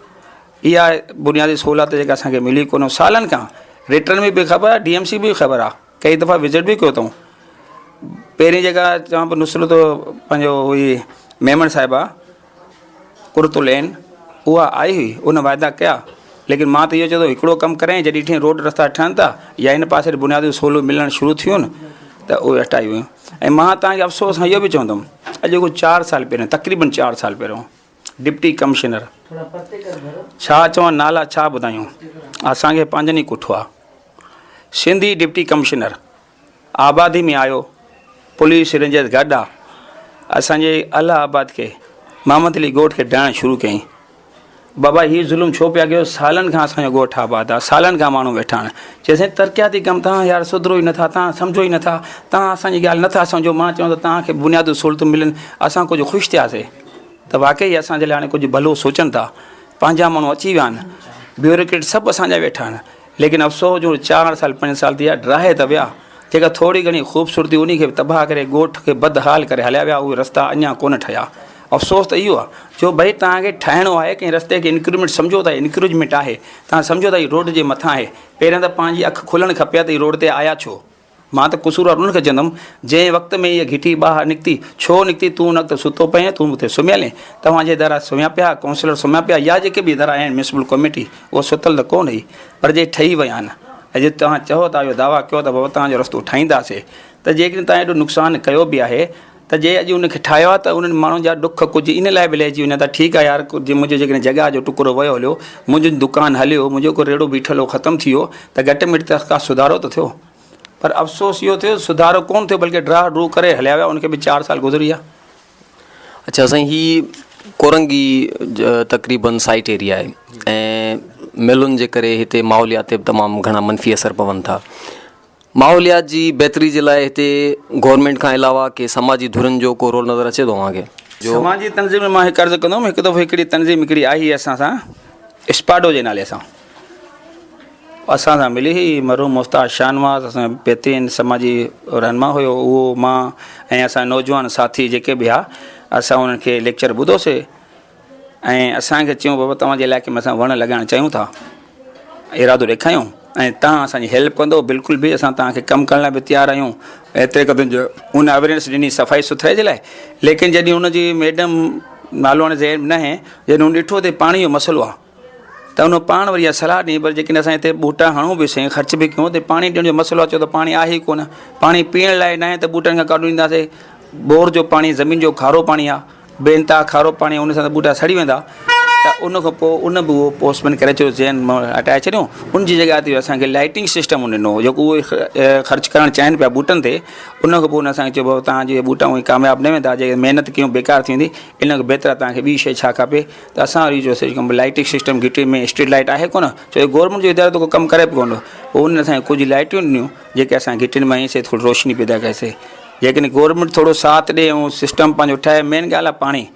इहा बुनियादी सहूलियत जेका असांखे मिली कोन। सालनि खां रिटर्न में बि ख़बर आहे, DMC बि ख़बर आहे, कई दफ़ा विज़िट बि कयो अथऊं। पहिरीं जेका चवां पियो नुसरत पंहिंजो हुई मेमन साहिबा कुरतुलैन, उहा आई हुई, उन वाइदा कया। लेकिन मां त इहो चवंदो हिकिड़ो कमु करें, जॾहिं ठही रोड रस्ता ठहनि था या इन पासे बुनियादी सहूलियत मिलणु शुरू थियूं आहिनि, त उहे हटाई वियूं। ऐं मां तव्हांखे अफ़सोस सां इहो बि चवंदुमि, अॼु को 4 साल पहिरियों, तक़रीबन 4 साल पहिरियों, डिप्टी कमिश्नर, छा चवां नाला छा ॿुधायूं, असांखे पंहिंजनि ई कुठो आहे, सिंधी डिप्टी कमिश्नर आबादी में आयो, पुलिस रेंजर्स गॾु आहे, असांजे अलाहाबाद खे मोहम्मद अली ॻोठ खे ॾाइणु शुरू कयईं। बाबा हीउ ज़ुल्म छो पिया कयो, सालनि खां असांजो ॻोठ आबाद आहे, सालनि खां माण्हू वेठा आहिनि, चएसि तरक़ियाती कमु तव्हां यार सुधरो ई नथा, तव्हां सम्झो ई नथा, तव्हां असांजी ॻाल्हि नथा सम्झो। मां चवां त तव्हांखे बुनियादी सहूलियतूं मिलनि, असां कुझु ख़ुशि थियासीं त वाक़ई असांजे लाइ हाणे कुझु भलो सोचनि था। पंहिंजा माण्हू अची विया आहिनि, ब्यूरोक्रेट सभु असांजा वेठा आहिनि, लेकिन अफ़सोस जो 4 साल 5 साल थी विया, ड्राहे त विया। जेका थोरी घणी ख़ूबसूरती उन खे तबाह करे ॻोठ खे बदहाल करे हलिया विया, उहे रस्ता अञा कोन ठहिया। अफ़सोस त इहो आहे, जो भई तव्हांखे ठाहिणो आहे, कंहिं रस्ते खे इंक्रीमेंट सम्झो था, इंक्रीजमेंट आहे, तव्हां सम्झो था हीउ रोड जे मथां आहे, पहिरियां त पंहिंजी अखि खुलणु खपे त हीउ रोड ते आया छो। मां त क़सूरवार उनखे चवंदुमि, जंहिं वक़्त में इहा घिटी ॿाहिरि निकिती, छो निकिती, तूं न त सुतो पए, तूं हुते सुम्हियल आहीं, तव्हांजे दरा सुम्हिया पिया, काउंसलर सुम्हिया पिया, या जेके बि दरा आहिनि म्यूनिसिपल कमेटी, उहो सुतल त कोन हुई, पर जे ठही विया आहिनि। अॼु तव्हां चओ था, इहो दावा कयो त बाबा तव्हांजो रस्तो ठाहींदासीं, त जेकॾहिं तव्हां एॾो नुक़सानु कयो बि आहे, त जे अॼु उनखे ठाहियो आहे, त उन्हनि माण्हुनि जा ॾुख कुझु इन लाइ बि लहिजी वञे, त ठीकु आहे यार, कुझु मुंहिंजो जेकॾहिं जॻह जो टुकड़ो वियो हलियो, मुंहिंजो दुकानु हलियो, मुंहिंजो को रेड़ो बीठल हो ख़तमु थी वियो, त घटि में घटि का सुधारो त थियो। पर अफ़सोस इहो थियो, सुधारो कोन थियो, बल्कि ड्रा ड्रू करे हलिया विया, उनखे बि 4 साल गुज़री विया। अच्छा साईं, ही कोरंगी तक़रीबन साइट एरिया आहे ऐं मिलुनि जे करे हिते माहौलियात ते तमामु घणा मनफ़ी असर पवनि था। माहौलियात जी बहितरी जे लाइ हिते गवर्नमेंट खां अलावा के समाजी धुरनि जो को रोल नज़र अचे थो तव्हांखे? समाजी तंज़ीम में मां हिकु अर्ज़ु कंदुमि। हिकु दफ़ो हिकिड़ी तंज़ीम हिकिड़ी आई असां सां, स्पाडो जे नाले सां। असां सां मिली हुई मरहूम मुफ्तार शाहनवाज़, असां बहितरीनु समाजी रहनुमा हुयो उहो, मां ऐं असां नौजवान साथी जेके बि हुआ, असां उन्हनि खे लेक्चर ॿुधोसीं ऐं असांखे चयूं बाबा तव्हांजे इलाइक़े में असां वण लॻाइणु चाहियूं था, इरादो ॾेखारियूं ऐं तव्हां असांजी हेल्प कंदो, बिल्कुलु बि असां तव्हांखे कमु करण लाइ बि तयारु आहियूं। एतिरे क़दुरु जो उन अवेयरनेस ॾिनी सफ़ाई सुथरे जे लाइ। लेकिन जॾहिं हुनजी मैडम नालो हाणे ज़हन न आहे, जॾहिं हुन ॾिठो त पाणी जो मसइलो आहे त उन पाण वरी इहा सलाह ॾिनी, पर जेकॾहिं असां हिते ॿूटा हणूं बि सही, ख़र्च बि कयूं त पाणी ॾियण जो मसइलो अचे त पाणी आहे ई कोन। पाणी पीअण लाइ न आहे त ॿूटनि खां काॾूं ॾींदासीं। बोर जो पाणी, ज़मीन जो खारो पाणी आहे, बेनता खारो पाणी, उन सां त ॿूटा सड़ी वेंदा। त उन खां पोइ उन बि उहो पोस्टमेन करे छॾियो, ज़हन मां हटाए छॾियूं। उन जी जॻह ते असांखे लाइटिंग सिस्टम ॾिनो, जेको उहे ख़र्च करणु चाहिनि पिया ॿूटनि ते। उन खां पोइ उन असांखे चयो बाबा तव्हांजे ॿूटा उहे कामयाबु न वेंदा, जेके महिनत कयूं बेकार थींदी, इन खां बहितर तव्हांखे ॿी शइ छा खपे। त असां वरी चयोसीं लाइटिंग सिस्टम घिटी में स्ट्रीट लाइट आहे कोन, छो गवर्नमेंट जो इदारो त को कमु करे बि कोन। पोइ उन असांखे कुझु लाइटियूं ॾिनियूं जेके असां घिटियुनि में ईसीं थोरी रोशनी पैदा कईसीं। जेकॾहिं गवर्नमेंट थोरो साथ ॾिए ऐं सिस्टम पंहिंजो ठाहे, मेन ॻाल्हि आहे पाणी।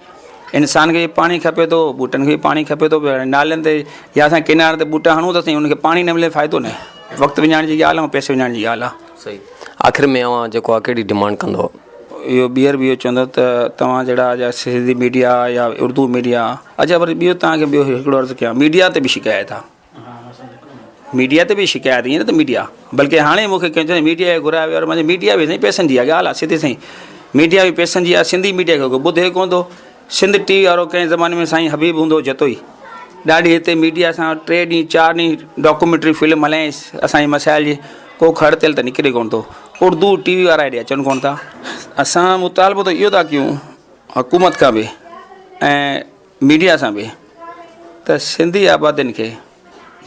इंसान खे पाणी खपे थो, ॿूटनि खे बि पाणी खपे थो। नालनि ते या असां किनारे ते ॿूटा हणूं त साईं, उनखे पाणी न मिले फ़ाइदो न आहे। वक़्तु विञाइण जी ॻाल्हि आहे ऐं पैसे विञाइण जी ॻाल्हि आहे। सही। आख़िर में अवां जेको आहे कहिड़ी डिमांड कंदो? इहो ॿीहर बि इहो चवंदो त तव्हां जहिड़ा सिंधी मीडिया या उर्दू मीडिया, अच्छा वरी ॿियो तव्हांखे ॿियो हिकिड़ो अर्ज़ु कयां, मीडिया ते बि शिकायत आहे। मीडिया ते बि शिकायत, ईअं न त मीडिया, बल्कि हाणे मूंखे कंहिं चयो मीडिया घुरायो वियो, मुंहिंजी मीडिया बि साईं पैसनि जी आहे ॻाल्हि आहे, सिधी साईं मीडिया बि पैसनि जी आहे। सिंधी मीडिया खे ॿुधे कोन थो। सिंध टीवी वारो कंहिं ज़माने में साईं हबीब हूंदो जतोई, ॾाढी हिते मीडिया सां 3 ॾींहं 4 ॾींहं डॉक्यूमेंट्री फिल्म हलायईं असांजे मसाइल जी, को खड़तेल त निकिरे कोन थो। उर्दू टीवी वारा हेॾे अचनि कोन था। असां मुतालबो त इहो था कयूं हुकूमत खां बि ऐं मीडिया सां बि, त सिंधी आबादियुनि खे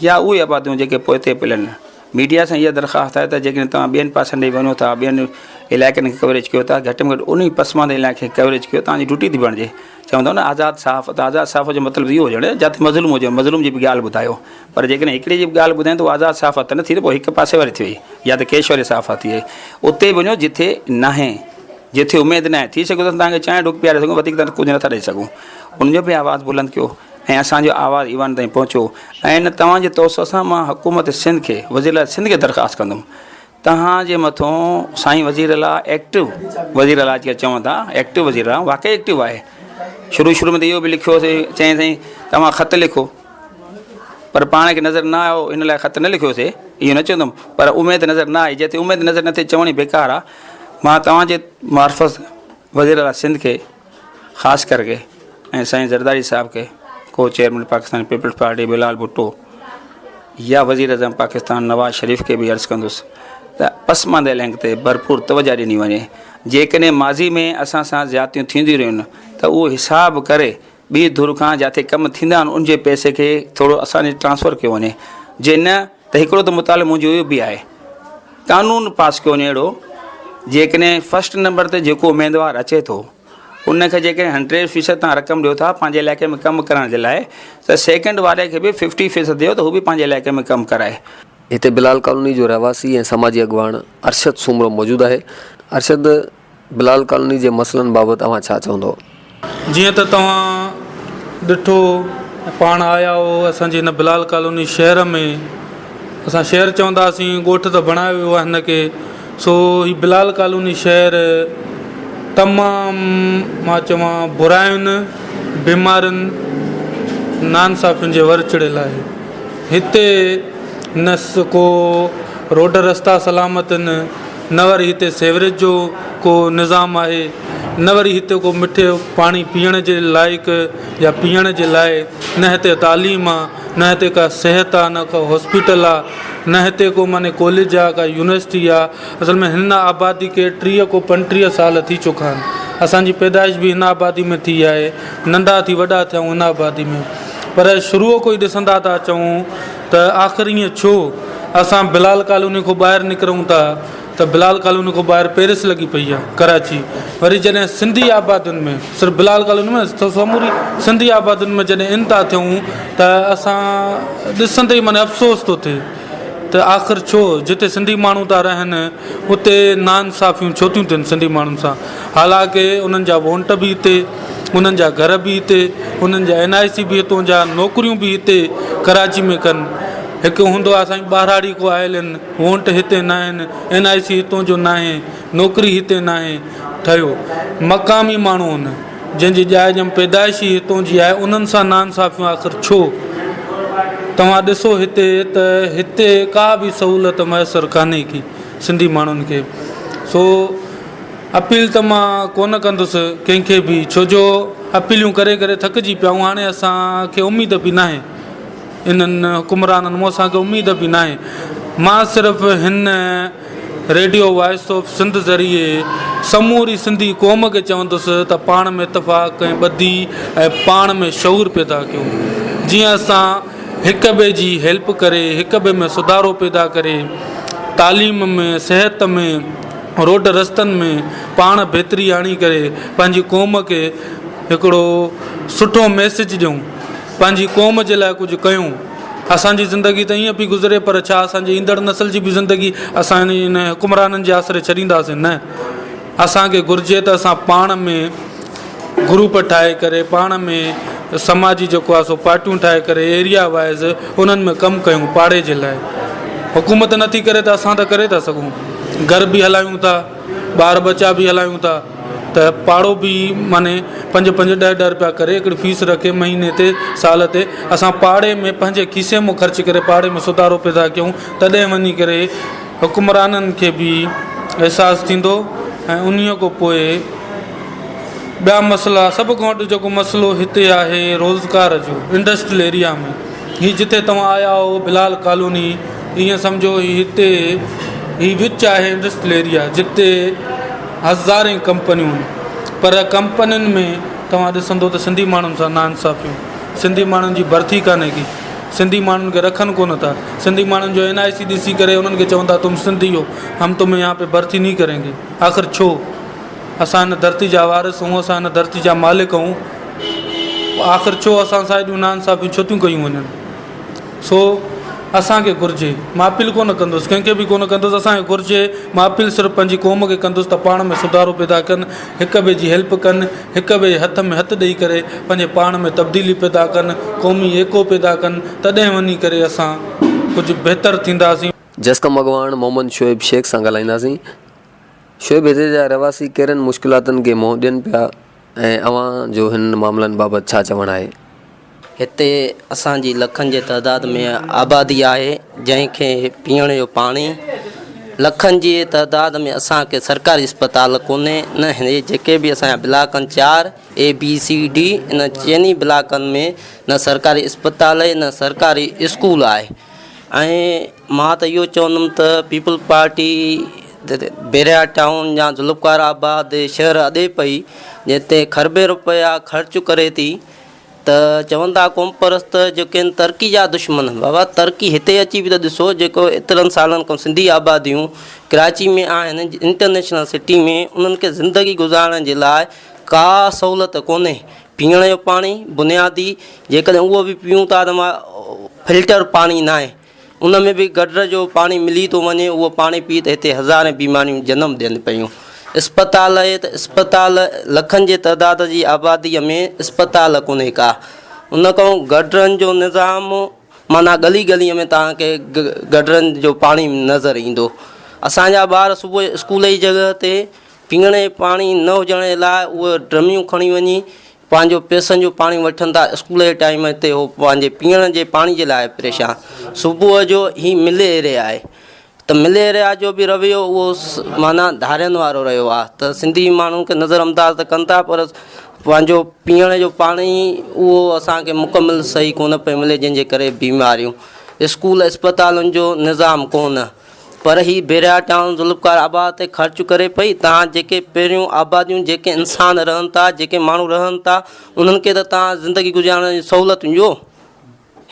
या उहे आबादियूं जेके पोइ हिते पिलनि, मीडिया सां इहा दरख़्वास्त आहे त जेकॾहिं तव्हां ॿियनि पासनि ॾे वञो था, ॿियनि इलाइक़नि खे कवरेज कयो था, घटि में घटि उन पसमानदे इलाइक़े खे कवरेज कयो, तव्हांजी ड्यूटी थी बणिजे। चवंदो न आज़ादु साफ़, त आज़ादु साफ़ जो मतिलबु इहो हुजणु जिते मज़लूम हुजे, मज़लूम जी बि ॻाल्हि ॿुधायो। पर जेकॾहिं हिकिड़ी जी बि ॻाल्हि ॿुधायूं त उहा आज़ादु साफ़ त न थी, पोइ हिकु पासे वारी थी वई, या त केश वारी साफ़ थी वई। उते वञो जिथे न आहे, जिथे उमेदु न आहे। थी सघे त तव्हांखे चांहि डुक पीआरे सघूं, वधीक त कुझु नथा ॾेई सघूं। उनजो बि आवाज़ु बुलंद कयो ऐं असांजो आवाज़ु ईवान ताईं पहुचो। ऐं इन तव्हांजे तौसो सां मां हुकूमत सिंध खे, वज़ीर सिंध खे दरख़्वास्त कंदुमि, तव्हांजे मथां साईं वज़ीर अला एक्टिव, वज़ीर अला जीअं चवनि था एक्टिव वज़ीर अला, वाक़ई एक्टिव आहे। शुरू में त इहो बि लिखियोसीं, चईं साईं तव्हां ख़त लिखो, पर पाण खे नज़र न आयो, इन लाइ ख़त न लिखियोसीं, इहो न चवंदुमि। पर उमेदु नज़र न आई, जिते उमेदु नज़र नथे चवणी बेकार आहे। मां तव्हांजे मार्फत वज़ीर अला सिंध खे ख़ासि करके ऐं साईं ज़रदारी साहिब खे, को चेयरमैन पाकिस्तान पीपल्स पार्टी बिलाल भुट्टो, या वज़ीर अज़म पाकिस्तान नवाज़ शरीफ़ खे बि अर्ज़ु कंदुसि त पसमानदे इलाइक़े ते भरपूर तवजा ॾिनी वञे। जेकॾहिं माज़ी में असां सां ज़्यादतियूं थींदियूं रहियूं त उहो हिसाब करे ॿी धुर खां जिते कमु थींदा आहिनि उनजे पैसे खे थोरो असांजे ट्रांसफ़र कयो वञे। जे न त हिकिड़ो त मुतालो मुंहिंजो इहो बि आहे, कानून पास कयो वञे अहिड़ो, जेकॾहिं फस्ट नंबर ते जेको उमेदवार अचे थो उनखे जेकॾहिं 100% तव्हां रक़म ॾियो था पंहिंजे इलाइक़े में कमु करण जे लाइ, त सेकेंड वारे खे बि 50% ॾियो त हू बि पंहिंजे इलाइक़े में कमु कराए। हिते बिलाल कॉलोनी जो रहवासी ऐं समाजी अॻवान अरशद सूमरो मौजूदु आहे। अरशद, बिलाल कॉलोनी जे मसइलनि बाबति तव्हां छा चवंदो? जीअं त तव्हां ॾिठो पाण आया हो असांजे हिन बिलाल कॉलोनी शहर में, असां शहर चवंदासीं, ॻोठ त बणायो वियो आहे हिनखे। सो ही बिलाल कॉलोनी शहर तमामु मां चवां बुरायुनि, बीमारियुनि, नाइंसाफ़ियुनि जे वर चढ़ियल आहे। हिते न को रोड रस्ता सलामत आहिनि, न वरी हिते सेवरेज जो को निज़ाम आहे, न वरी हिते को मिठे पाणी पीअण जे लाइक़ु या पीअण जे लाइ, न हिते तालीम आहे, न हिते का सिहत आहे, न का हॉस्पिटल आहे, न हिते को माने कॉलेज आहे, का यूनिवर्सिटी आहे। असल में हिन आबादी खे 30 को 35 साल थी चुका आहिनि। असांजी पैदाइश बि हिन आबादी में थी आहे, नंढा थी वॾा थिया हिन आबादी में। पर शुरूअ कोई ॾिसंदा था अचूं त आख़िर ईअं छो असां बिलाल कॉलोनी खां ॿाहिरि निकिरूं था त बिलाल कॉलोनी खां ॿाहिरि पेरिस लॻी पई आहे, कराची। वरी जॾहिं सिंधी आबादियुनि में, सिर्फ़ु बिलाल कॉलोनी में समूरी सिंधी आबादियुनि में जॾहिं इन था थियूं त असां ॾिसंदे ई माने अफ़सोस थो थिए त आख़िर छो जिते सिंधी माण्हू था रहनि उते नाइंसाफ़ियूं छो थियूं थियनि सिंधी माण्हुनि सां। हालांकि उन्हनि जा वोट बि हिते, उन्हनि जा घर बि हिते, उन्हनि जा NIC बि हितां जा, नौकरियूं बि हिते कराची में कनि। हिकु हूंदो आहे साईं ॿाहिराड़ी को आयल आहिनि, वोट हिते न आहिनि, NIC हितां जो न आहे, नौकरी हिते न आहे ठहियो। मक़ामी माण्हू आहिनि जंहिंजी जाइ जम पैदाइशी हितां जी आहे, उन्हनि सां नाइंसाफ़ियूं आख़िर छो? तव्हां ॾिसो हिते त हिते का बि सहूलियत मुयसरु कान्हे की सिंधी माण्हुनि खे। सो अपील त मां कोन कंदुसि कंहिंखे बि, छो जो अपीलियूं करे करे थकिजी पिया ऐं हाणे असांखे उमेद बि न आहे इन्हनि हुकुमराननि मां, असांखे उमेद बि न आहे। मां सिर्फ़ु हिन रेडियो वॉइस ऑफ सिंध ज़रिए समूरी सिंधी क़ौम खे चवंदुसि त पाण में इतफ़ाक़ ऐं ॿधी ऐं पाण में शऊर पैदा कयूं, जीअं असां हिक ॿिए जी हेल्प करे, हिक ॿिए में सुधारो पैदा करे, तालीम में, सिहत में, रोड रस्तनि में पाण बहितरी आणी करे पंहिंजी क़ौम खे हिकिड़ो सुठो मैसेज ॾियूं, पंहिंजी क़ौम जे लाइ कुझु कयूं। असांजी ज़िंदगी त ईअं पई गुज़रे, पर छा असांजी ईंदड़ नसल जी बि ज़िंदगी असां इन हुकुमराननि जे आसिरे छॾींदासीं? न, असांखे घुरिजे त असां पाण में ग्रुप ठाहे करे, पाण में समाजी जेको आहे सो पार्टियूं ठाहे करे एरिया वाइज़ उन्हनि में कमु कयूं पाड़े जे लाइ। हुकूमत नथी करे त असां त करे था सघूं, घर बि हलायूं था, ॿार बच्चा बि हलायूं था, त पाड़ो बि माने 5-5, 10-10 रुपया करे हिकिड़ी फीस रखे महीने ते, साल ते, असां पाड़े में पंहिंजे खीसे मां ख़र्च करे पाड़े में सुधारो पैदा कयूं, तॾहिं वञी करे हुकुमराननि खे बि अहसासु थींदो। ऐं उन खां पोइ ॿिया मसइला, सभु खां वॾो जेको मसइलो हिते आहे रोज़गार जो, इंडस्ट्रियल एरिया में, हीअ जिते तव्हां आया हो बिलाल कॉलोनी, ईअं सम्झो हिते हीअ विच आहे इंडस्ट्रियल एरिया जिते हज़ारे कंपनियूं आहिनि, पर कंपनियुनि में तव्हां ॾिसंदो त सिंधी माण्हुनि सां नाइंसाफ़ियूं, सिंधी माण्हुनि जी भर्ती कान्हे की, सिंधी माण्हुनि खे रखनि कोन था, सिंधी माण्हुनि जो NIC ॾिसी करे उन्हनि खे चवंदा तुम सिंधी हो, हम तुम्हें यहाँ पे भर्ती नहीं करेंगे। आख़िर छो? असां हिन धरती जा वारिस हूं, असां हिन धरती जा मालिक हूं, आख़िर छो असां सां हेॾियूं नाइंसाफ़ियूं छो थियूं कयूं वञनि? सो असांखे घुरिजे, मां अपील कोन कंदुसि, कंहिंखे बि कोन कंदुसि, असांखे घुरिजे, मां अपील सिर्फ़ु पंहिंजी क़ौम खे कंदुसि त पाण में सुधारो पैदा कनि, हिक ॿिए जी हेल्प कनि, हिक ॿिए हथ में हथु ॾेई करे पंहिंजे पाण में तब्दीली पैदा कनि, क़ौमी एको पैदा कनि, तॾहिं वञी करे असां कुझु बहितर थींदासीं। जसकम अॻवान मोहम्मद शोएब शेख सां ॻाल्हाईंदासीं। शोएब, हिते जा रहवासी कहिड़नि मुश्किलातुनि खे मुंहुं ॾियनि पिया ऐं अव्हां जो हिन मामलनि बाबति छा चवणु आहे? हिते असांजी लखनि जे तइदाद में आबादी आहे, जंहिंखे पीअण जो पाणी, लखनि जी तइदाद में असांखे सरकारी अस्पताल कोन्हे, न हिन जेके बि असांजा ब्लाकनि 4 ABCD, इन चइनी ब्लाकनि में न सरकारी अस्पताल आहे, न सरकारी स्कूल आहे। ऐं मां त इहो चवंदुमि त पीपल पार्टी बेरिया टाउन या ज़ुल्फ़कार आबाद शहर अॾे पई, जिते खरबे रुपया ख़र्च करे थी, त चवंदा क़ौम परस्त जेके आहिनि तरक़ी जा दुश्मन। बाबा तरक़ी हिते अची बि त ॾिसो, जेको एतिरनि सालनि खां सिंधी आबादियूं कराची में आहिनि, इंटरनेशनल सिटी में, उन्हनि खे ज़िंदगी गुज़ारण जे लाइ का सहूलियत कोन्हे। पीअण जो पाणी बुनियादी, जेकॾहिं उहो बि पीऊं था त मां फिल्टर पाणी न आहे, उन में बि गटर जो पाणी मिली थो वञे, उहो पाणी पी त हिते हज़ारे बीमारियूं जनम ॾियनि पियूं। अस्पताल आहे त अस्पताल लखनि जे तइदाद जी आबादीअ में अस्पताल कोन्हे का, उन खां गटरनि जो निज़ाम माना गली गलीअ में तव्हांखे गटरनि जो पाणी नज़र ईंदो। असांजा ॿार सुबुह स्कूल जी जॻह ते पीअण जो पाणी न हुजण जे लाइ उहे ड्रमियूं खणी वञी पंहिंजो पैसनि जो पाणी वठनि था स्कूल जे टाइम ते, उहो पंहिंजे पीअण जे पाणी जे लाइ परेशान। सुबुह जो ही मलेरिया आहे, त मलेरिया जो बि रवैयो उहो माना धारियनि वारो रहियो आहे, त सिंधी माण्हुनि खे नज़रअंदाज़ त कनि था, पर पंहिंजो पीअण जो पाणी उहो असांखे मुकमिल सही कोन पियो मिले, जंहिंजे करे बीमारियूं। स्कूल अस्पतालुनि जो निज़ाम कोन, पर ही बेरिया टाउन ज़ुल्फ़कार आबाद ते ख़र्च करे पई। तव्हां जेके पहिरियों आबादियूं जेके इंसान रहनि था, जेके माण्हू रहनि था, उन्हनि खे त तव्हां ज़िंदगी गुज़ारण जी सहूलियत ॾियो।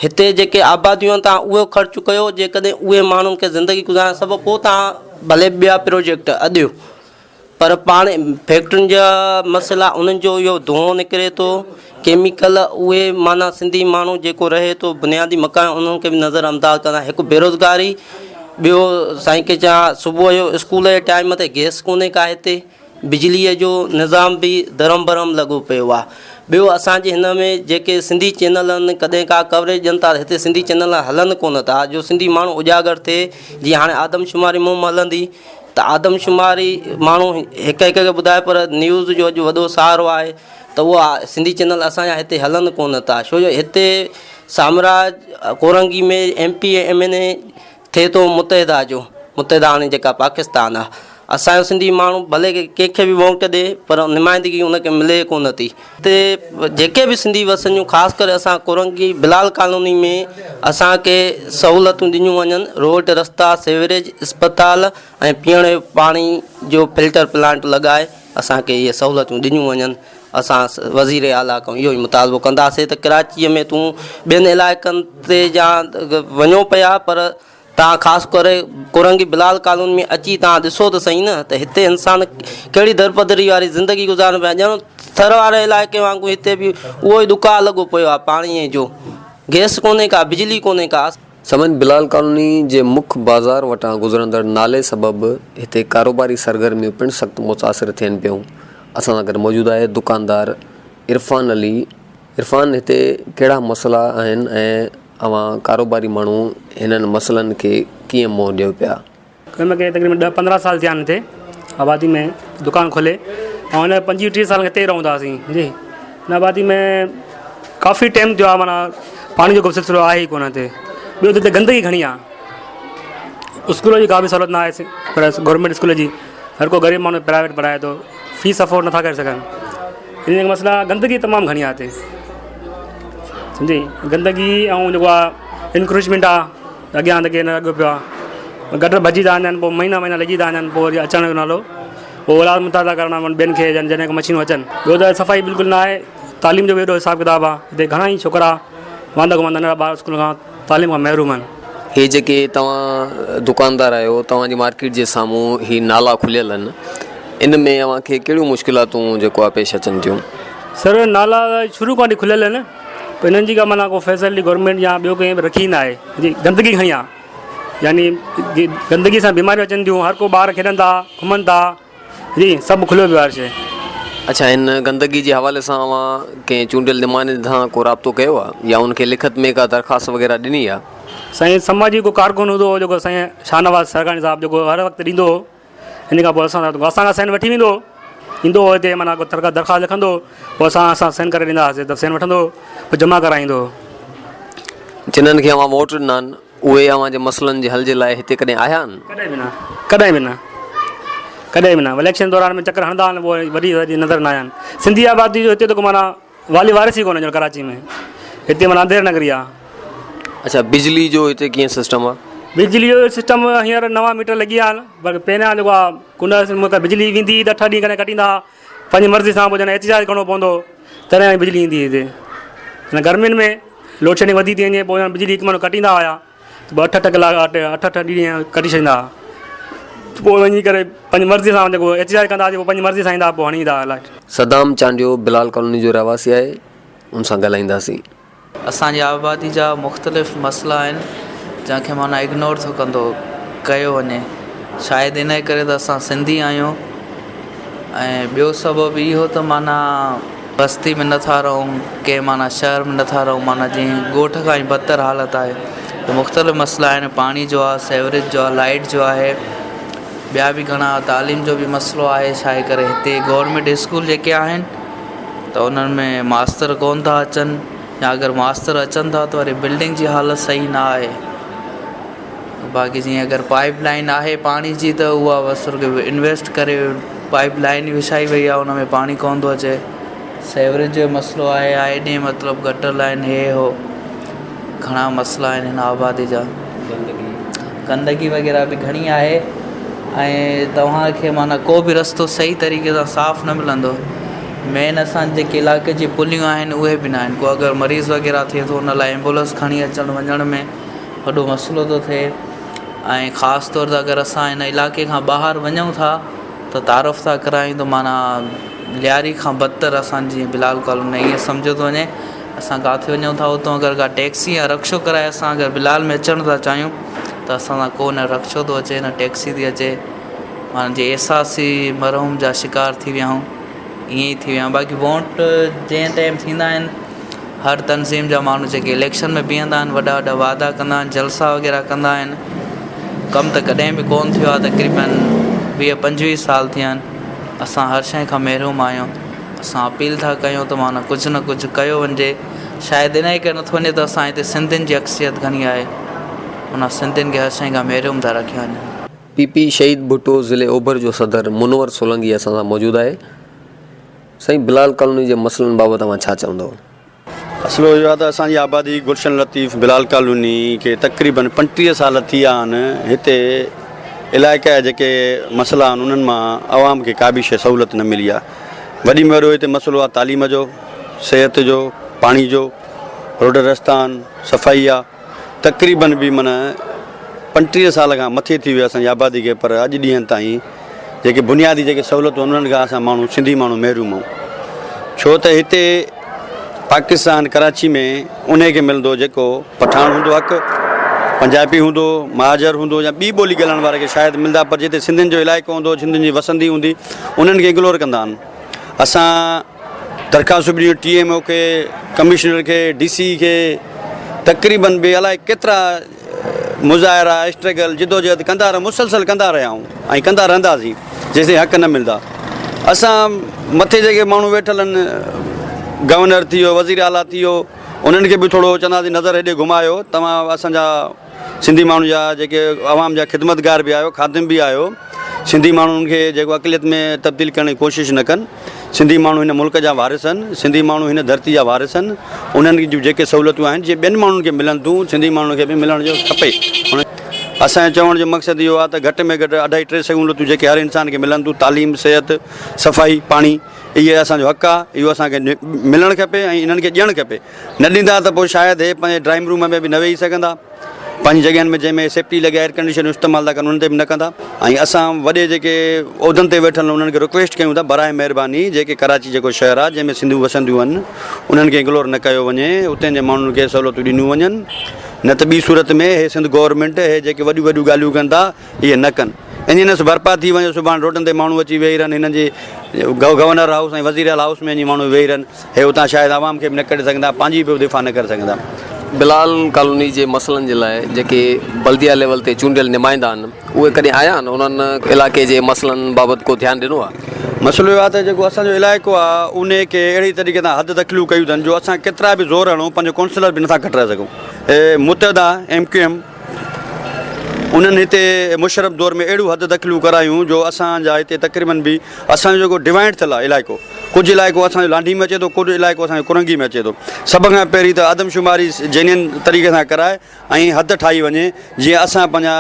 हिते जेके आबादियूं आहिनि तव्हां उहो ख़र्चु कयो, जेकॾहिं उहे माण्हुनि खे ज़िंदगी गुज़ारण सभु पोइ तव्हां भले ॿिया प्रोजेक्ट अॾियो, पर पाणी फैक्ट्रियुनि जा मसइला, उन्हनि जो इहो धुओं निकिरे थो, केमिकल, उहे माना सिंधी माण्हू जेको रहे थो बुनियादी मकान, उन्हनि खे बि नज़रअंदाज़ कंदा। हिकु बेरोज़गारी, ॿियो साईं के चवां सुबुह जो स्कूल जे टाइम ते गैस कोन्हे का हिते, बिजलीअ जो निज़ाम बि धरम भरम लॻो पियो आहे। ॿियो असांजे हिन में जेके सिंधी चैनल आहिनि कॾहिं का कवरेज ॾियनि था, हिते सिंधी चैनल हलनि कोन था जो सिंधी माण्हू उजागर थिए। जीअं हाणे आदमशुमारी मुहिम हलंदी त आदमशुमारी माण्हू हिकु हिकु खे ॿुधाए, पर न्यूज़ जो अॼु वॾो सहारो आहे त उहा सिंधी चैनल असांजा हिते हलनि कोन था, छो जो हिते साम्राज कोरंगी में MP MNA थिए थो मुतहिदा जो, मुतहिदा हाणे जेका पाकिस्तान आहे। असांजो सिंधी माण्हू भले कंहिंखे बि वोट ॾिए पर नुमाइंदगी उनखे मिले कोन थी। हिते जेके बि सिंधी वसनि, ख़ासि करे असां कोरंगी बिलाल कॉलोनी में असांखे सहूलियतूं ॾिनियूं वञनि, रोड रस्ता सेवरेज अस्पताल ऐं पीअण जो पाणी जो फिल्टर प्लांट लॻाए असांखे इहे सहूलियतूं ॾिनियूं वञनि। असां वज़ीर आला खां इहो ई मुतालबो कंदासीं त कराचीअ में तूं ॿियनि इलाइक़नि ते जा वञो पिया, पर तव्हां ख़ासि करे कोरंगी बिलाल कॉलोनी में अची तव्हां ॾिसो त सही न त हिते इंसान कहिड़ी दरपदरी वारी ज़िंदगी गुज़ारनि पिया। ॼण थर वारे इलाइक़े वांगुरु हिते बि उहो ई दुकान लॻो पियो आहे पाणीअ जो, गैस कोन्हे का, बिजली कोन्हे का। समन बिलाल कॉलोनी जे मुख्य बाज़ार वटां गुज़रंदड़ नाले सबबि हिते कारोबारी सरगर्मियूं पिणु सख़्तु मुतासिर थियनि पियूं। असां सां गॾु मौजूदु आहे दुकानदार इरफान अली। इरफान, हिते कहिड़ा मसइला आहिनि ऐं अवां कारोबारी माण्हू हिननि मसइलनि खे कीअं मोह ॾियो पिया? मूंखे तक़रीबन 10-15 साल थिया आहिनि हिते आबादी में दुकान खोले, ऐं हिन 25-30 साल हिते ई रहंदा हुआसीं जी। हिन आबादी में काफ़ी टाइम थियो आहे, माना पाणी जो को सिलसिलो आहे ई कोन हिते। ॿियो हिते गंदगी घणी आहे, स्कूल जी का बि सहूलियत न आहे, पर गवर्नमेंट स्कूल जी हर को ग़रीब माण्हू प्राइवेट पढ़ाए थो, फीस अफोर्ड नथा करे सघनि। इन मसइला गंदगी तमामु घणी आहे हिते, सम्झी। गंदगी ऐं जेको आहे इंक्रोचमेंट आहे, अॻियां अॻियां न लॻो पियो आहे, गटर भॼी था वञनि, पोइ महीना लॻी था वञनि, पोइ वरी अचण जो नालो, पोइ औलाद मुतादा करणा ॿियनि खे जॾहिं मशीनूं अचनि। ॿियो त सफ़ाई बिल्कुलु न आहे, तालीम जो बि एॾो हिसाबु किताबु आहे। हिते घणा ई छोकिरा वांदा घुमंदा नंढा ॿार स्कूल खां तालीम खां महरूम आहिनि। हे जेके तव्हां दुकानदार आहियो, तव्हांजी मार्केट जे साम्हूं ही नाला खुलियल आहिनि, इन में अव्हांखे कहिड़ियूं मुश्किलातूं जेको आहे पेश अचनि थियूं? सर, नाला शुरू खां वठी खुलियल आहिनि, पर हिननि जी का माना को फैसिलिटी गवर्नमेंट या ॿियो कंहिं रखी न आहे जी। गंदगी घणी आहे, यानी गंदगी सां बीमारियूं अचनि थियूं, हर को ॿार खेॾनि था, घुमनि था जी, सभु खुलियो पियो आहे हर शइ। अच्छा, हिन गंदगी जे हवाले सां अव्हां कंहिं चूंडियल नुमाइंदे सां को राब्तो कयो आहे या उनखे लिखत में का दरख़्वास्त वग़ैरह ॾिनी आहे? साईं समाजी को कारकुन हूंदो हो जेको साईं शाहनवाज़ सरकानी साहिबु, जेको हर वक़्तु ॾींदो हो। इन खां पोइ असांखां साइन वठी वेंदो, ईंदो हो हिते, माना को दरख़्वास्त लिखंदो, पोइ असां साइन करे ॾींदा हुआसीं, त साइन वठंदो, पोइ जमा कराईंदो। जिन्हनि खे अव्हां वोट ॾिना आहिनि उहे अव्हांजे मसइलनि जे हल जे लाइ हिते कॾहिं आया आहिनि? कॾहिं बि न, कॾहिं बि न, कॾहिं बि न। इलेक्शन दौरान में चकर हणंदा आहिनि, पोइ वरी नज़र न आया आहिनि। सिंधी आबादी जो हिते त माना वाली वारिस ई कोन्हे जो कराची में, हिते माना अंधेर नगरी आहे। अच्छा, बिजली जो हिते कीअं सिस्टम आहे? बिजली जो सिस्टम हींअर नवां मीटर लॻी विया आहिनि, पर पहिरियां जेको आहे कुंड बिजली वेंदी त 8 ॾींहं कॾहिं कटींदा, पंहिंजी मर्ज़ी सां, पोइ जॾहिं एहतिजाज करिणो पवंदो तॾहिं बिजली ईंदी हिते। हिन गर्मियुनि में लोड शेडिंग वधी थी वञे, पोइ बिजली हिकु महिनो कटींदा हुआ, 8-8 कलाक 8-8 ॾींहं कटी छॾींदा, पोइ वञी करे पंहिंजी मर्ज़ी सां जेको एहतिजाज कंदासीं, पोइ पंहिंजी मर्ज़ी सां ईंदा, पोइ हणी ईंदा लाइट। सदाम चांडियो बिलाल कॉलोनी जो रहवासी आहे, उन सां ॻाल्हाईंदासीं। असांजी आबादी जा मुख़्तलिफ़ मसइला आहिनि जंहिंखे माना इग्नोर थो कंदो कयो वञे, शायदि इन करे त असां सिंधी आहियूं। ऐं ॿियो सबबु इहो त माना बस्ती में नथा रहूं, कंहिं माना शहर में नथा रहूं, माना जीअं ॻोठ खां ई बदतर हालत आहे। त मुख़्तलिफ़ मसइला आहिनि, पाणी जो आहे, सेवरेज जो आहे, लाइट जो आहे, ॿिया बि घणा, तालीम जो बि मसइलो आहे। छा करे हिते गवर्नमेंट स्कूल जेके आहिनि त उन्हनि में मास्तर कोन था अचनि, या अगरि मास्तर अचनि था त वरी बिल्डिंग जी हालत सही न आहे। बाक़ी जीअं अगरि पाइप लाइन आहे पाणी जी त उहा बसि इन्वेस्ट करे पाइप लाइन विछाई वई आहे, उन में पाणी कोन थो अचे। सेवरेज जो मसइलो आहे, ॾे मतिलबु गटर लाइन हे हो, घणा मसइला आहिनि हिन आबादी जा। गंदगी वग़ैरह बि घणी आहे, ऐं तव्हांखे माना को बि रस्तो सही तरीक़े सां साफ़ु न मिलंदो। मेन असांजे जेके इलाइक़े जी पुलियूं आहिनि उहे बि न आहिनि, को अगरि मरीज़ वग़ैरह थिए थो उन लाइ एम्बुलेंस खणी अचणु वञण में वॾो मसइलो थो थिए। ऐं ख़ासि तौर ते अगरि असां हिन इलाइक़े खां ॿाहिरि वञूं था त तारफ़ था करायूं त माना लियारी खां बदतर असांजी बिलाल कॉलोनी ईअं सम्झो थो वञे। असां किथे वञूं था उतां अगरि का टैक्सी या रक्शो कराए असां अगरि बिलाल में अचणु था चाहियूं त असां सां को न रक्शो थो अचे न टैक्सी थी अचे। माना जे एहसासी मरहूम जा शिकार थी विया आहियूं ईअं ई थी विया। बाक़ी वोट जंहिं टाइम थींदा आहिनि हर तनज़ीम जा माण्हू जेके इलेक्शन में बीहंदा आहिनि वॾा वॾा वादा कंदा आहिनि, जलसा वग़ैरह कंदा आहिनि। कमु त कॾहिं बि कोन थियो आहे, तक़रीबन 20-25 साल थिया आहिनि। असां हर शइ खां महरूम आहियूं। असां अपील था कयूं त माना कुझु न कुझु कयो वञे। शायदि इन ई करे नथो वञे त असां हिते सिंधियुनि जी अक्सियत घणी आहे, उन सिंधियुनि खे हर शइ खां महरूम था रखिया वञनि। PP शहीद भुट्टो ज़िले ओभर जो सदर मुनवर सोलंकी असां सां मौजूदु आहे। साईं, बिलाल कॉलोनी जे मसइलनि बाबति तव्हां छा चवंदव? मसइलो इहो आहे त असांजी आबादी गुलशन लतीफ़ बिलाल कॉलोनी खे तक़रीबन 35 साल थी विया आहिनि। हिते इलाइक़े जा जेके मसइला आहिनि उन्हनि मां आवाम खे का बि शइ सहूलियत न मिली आहे। वॾी में वॾो हिते मसइलो आहे तालीम जो, सिहत जो, पाणी जो, रोड रस्ता आहिनि, सफ़ाई आहे। तक़रीबन बि माना 35 साल खां मथे थी वियो असांजी आबादी खे, पर अॼु ॾींहं ताईं जेके बुनियादी जेके सहूलियतूं उन्हनि खां असां माण्हू सिंधी माण्हू महरूम आहियूं। छो त हिते पाकिस्तान कराची में उन खे मिलंदो जेको पठान हूंदो, हक़ पंजाबी हूंदो, महाजर हूंदो या ॿी ॿोली ॻाल्हाइण वारे खे शायदि मिलंदा, पर जिते सिंधियुनि जो इलाइक़ो हूंदो, सिंधियुनि जी वसंदी हूंदी, उन्हनि खे इग्नोर कंदा आहिनि। असां दरख़्वास्त बि ॾियूं TMO खे, कमिश्नर खे, DC खे, तक़रीबन बि अलाए केतिरा मुज़ाहिरा, स्ट्रगल, जिदोजहद कंदा रहिया, मुसलसल कंदा रहिया आहियूं ऐं कंदा रहंदासीं जेसिताईं हक़ न मिलंदा। असां मथे जेके माण्हू वेठल आहिनि, गवर्नर थी वियो, वज़ीर आला थी वियो, उन्हनि खे बि थोरो चवंदासीं नज़र हेॾे घुमायो। तव्हां असांजा सिंधी माण्हू जा जेके आवाम जा ख़िदमतगार बि आहियो, ख़ादिम बि आहियो। सिंधी माण्हुनि खे जेको अक़लियत में तब्दील करण जी कोशिशि न कनि। सिंधी माण्हू हिन मुल्क जा वारिस आहिनि, सिंधी माण्हू हिन धरती जा वारिस आहिनि। उन्हनि जूं जेके सहूलियतूं आहिनि जे ॿियनि माण्हुनि खे मिलनि थियूं, सिंधी माण्हुनि खे बि मिलण जो खपे। असांजे चवण जो मक़सदु इहो आहे त घटि में घटि 2.5-3 सहूलियतूं जेके हर इंसान खे मिलनि थियूं, तालीम, सिहत, सफ़ाई, पाणी, इहे असांजो हक़ आहे। इहो असांखे मिलणु खपे ऐं इन्हनि खे ॾियणु खपे। न ॾींदा त पोइ शायदि हे पंहिंजे ड्राइंग रूम में बि न वेही सघंदा, पंहिंजी जॻहियुनि में जंहिंमें सेफ्टी लॻे एयर कंडीशन इस्तेमालु था कनि उन्हनि ते बि न कंदा। ऐं असां वॾे जेके उहिदनि ते वेठल उन्हनि खे रिक्वेस्ट कयूं था, बराए महिरबानी जेके कराची जेको शहर आहे जंहिंमें सिंधियूं वसंदियूं आहिनि उन्हनि खे इग्नोर न कयो वञे, उते जे माण्हुनि खे सहूलियतूं ॾिनियूं वञनि। न त ॿी सूरत में हे सिंध गवर्नमेंट हे जेके वॾियूं वॾियूं ॻाल्हियूं कनि था इहे न कनि। इंजीनियर्स बर्पा थी वञे, सुभाणे रोडनि ते माण्हू अची वेही रहनि, हिननि जे गवर्नर हाउस ऐं वज़ीर आला हाउस में वञी माण्हू वेही रहनि, हे उतां शायदि आवाम खे बि न करे सघंदा, पंहिंजी बि दिफ़ा न करे सघंदा। बिलाल कॉलोनी जे मसइलनि जे लाइ जेके बल्दिया लेवल ते चूंडियल नुमाइंदा आहिनि उहे कॾहिं आया आहिनि, उन्हनि इलाइक़े जे मसइलनि बाबति को ध्यानु ॾिनो आहे? मसइलो इहो आहे त जेको असांजो इलाइक़ो आहे उन खे अहिड़ी तरीक़े सां हद तकलीफ़ कयूं अथनि जो असां केतिरा बि ज़ोर हणूं पंहिंजो काउंसलर बि नथा कटाए सघूं। मुतहदा MQM उन्हनि हिते मुशरफ दौर में अहिड़ियूं हद तकलीफ़ करायूं जो असांजा हिते तक़रीबन बि असांजो जेको डिवाइड थियल आहे इलाइक़ो, कुझु इलाइक़ो असांजो लांडी में अचे थो, कुझु इलाइक़ो असांजो कुरंगी में अचे थो। सभ खां पहिरीं त आदमशुमारी जेन्युइन तरीक़े सां कराए ऐं हद ठाही वञे जीअं असां पंहिंजा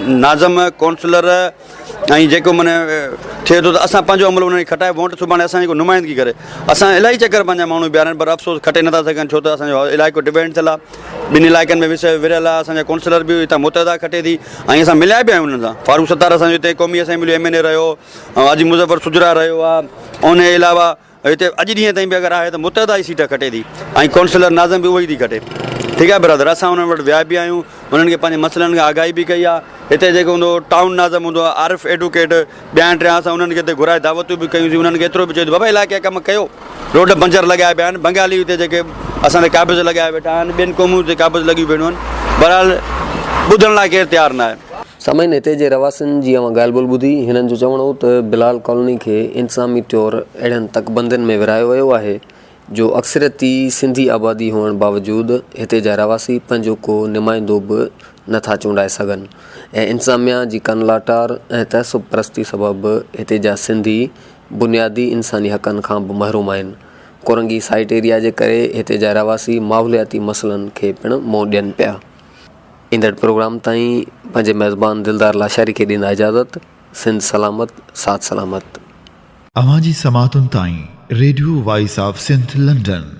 नाज़म, काउंसलर ऐं जेको माना थिए थो त असां पंहिंजो अमल उन्हनि खे खटाए वोट सुभाणे असांजी को नुमाइंदगी करे। असां इलाही चकर पंहिंजा माण्हू बीहारनि पर अफ़सोस खटे नथा सघनि, छो त असांजो इलाइक़ो डिपेंड थियल आहे, ॿिनि इलाइक़नि में विरियल आहे। असांजा काउंसलर बि हितां मुतहदा खटे थी ऐं असां मिलिया बि आहियूं उन्हनि सां। फारूक सत्तार असांजो हिते क़ौमी असेंबली MNA रहियो, हाजी मुज़फ़र सुजरा रहियो आहे। उन जे अलावा हिते अॼु ॾींहं ताईं बि अगरि आहे त मुतहदा ई सीट खटे थी ऐं काउंसलर नाज़म बि उहो ई थी खटे। ठीकु आहे ब्रदर, असां उन्हनि वटि विया बि आहियूं, उन्हनि खे पंहिंजे मसइलनि खां आगाही बि कई आहे। हिते जेको हूंदो टाउन नाज़म हूंदो आहे, आरिफ एडवोकेट, ॿिया 3 असां उन्हनि खे हिते घुराए दावतूं बि कयूंसीं। उन्हनि खे एतिरो बि चयो बाबा इलाइक़े जा कमु कयो, रोड बंजर लॻाया पिया आहिनि, बंगाली हिते जेके असांजे क़ाबिज़ लॻाया वेठा आहिनि, ॿियनि क़ौमुनि ते क़ाबिज़ लॻियूं पियूं आहिनि। बहरहाल ॿुधण लाइ केरु तयारु न आहे। सामाइन, हिते जे रवासियुनि जी ॻाल्हि ॿोल ॿुधी, हिननि जो चवणो हो त बिलाल कॉलोनी खे इंतिज़ामी तौरु अहिड़नि तकबंदियुनि में विरायो वियो आहे जो अक्सरियती सिंधी आबादी हुअण बावजूदु हिते जा रवासी पंहिंजो को नुमाइंदो बि नथा चूंडाए सघनि ऐं इंतिज़ामिया जी कनलाटार ऐं तहसुब परस्ती सबबु हिते जा सिंधी बुनियादी इंसानी हक़नि खां बि महरूम आहिनि। कोरंगी साइट एरिया जे करे हिते जा रवासी माहौलियाती मसइलनि खे पिणु मुंहुं ॾियनि पिया। ईंदड़ प्रोग्राम ताईं पंहिंजे मेज़बान दिलदार लाशारी खे ॾींदा इजाज़त। सिंध सलामत, साथ सलामत। अवां जी समातुनि ताईं radio voice of Sindh London.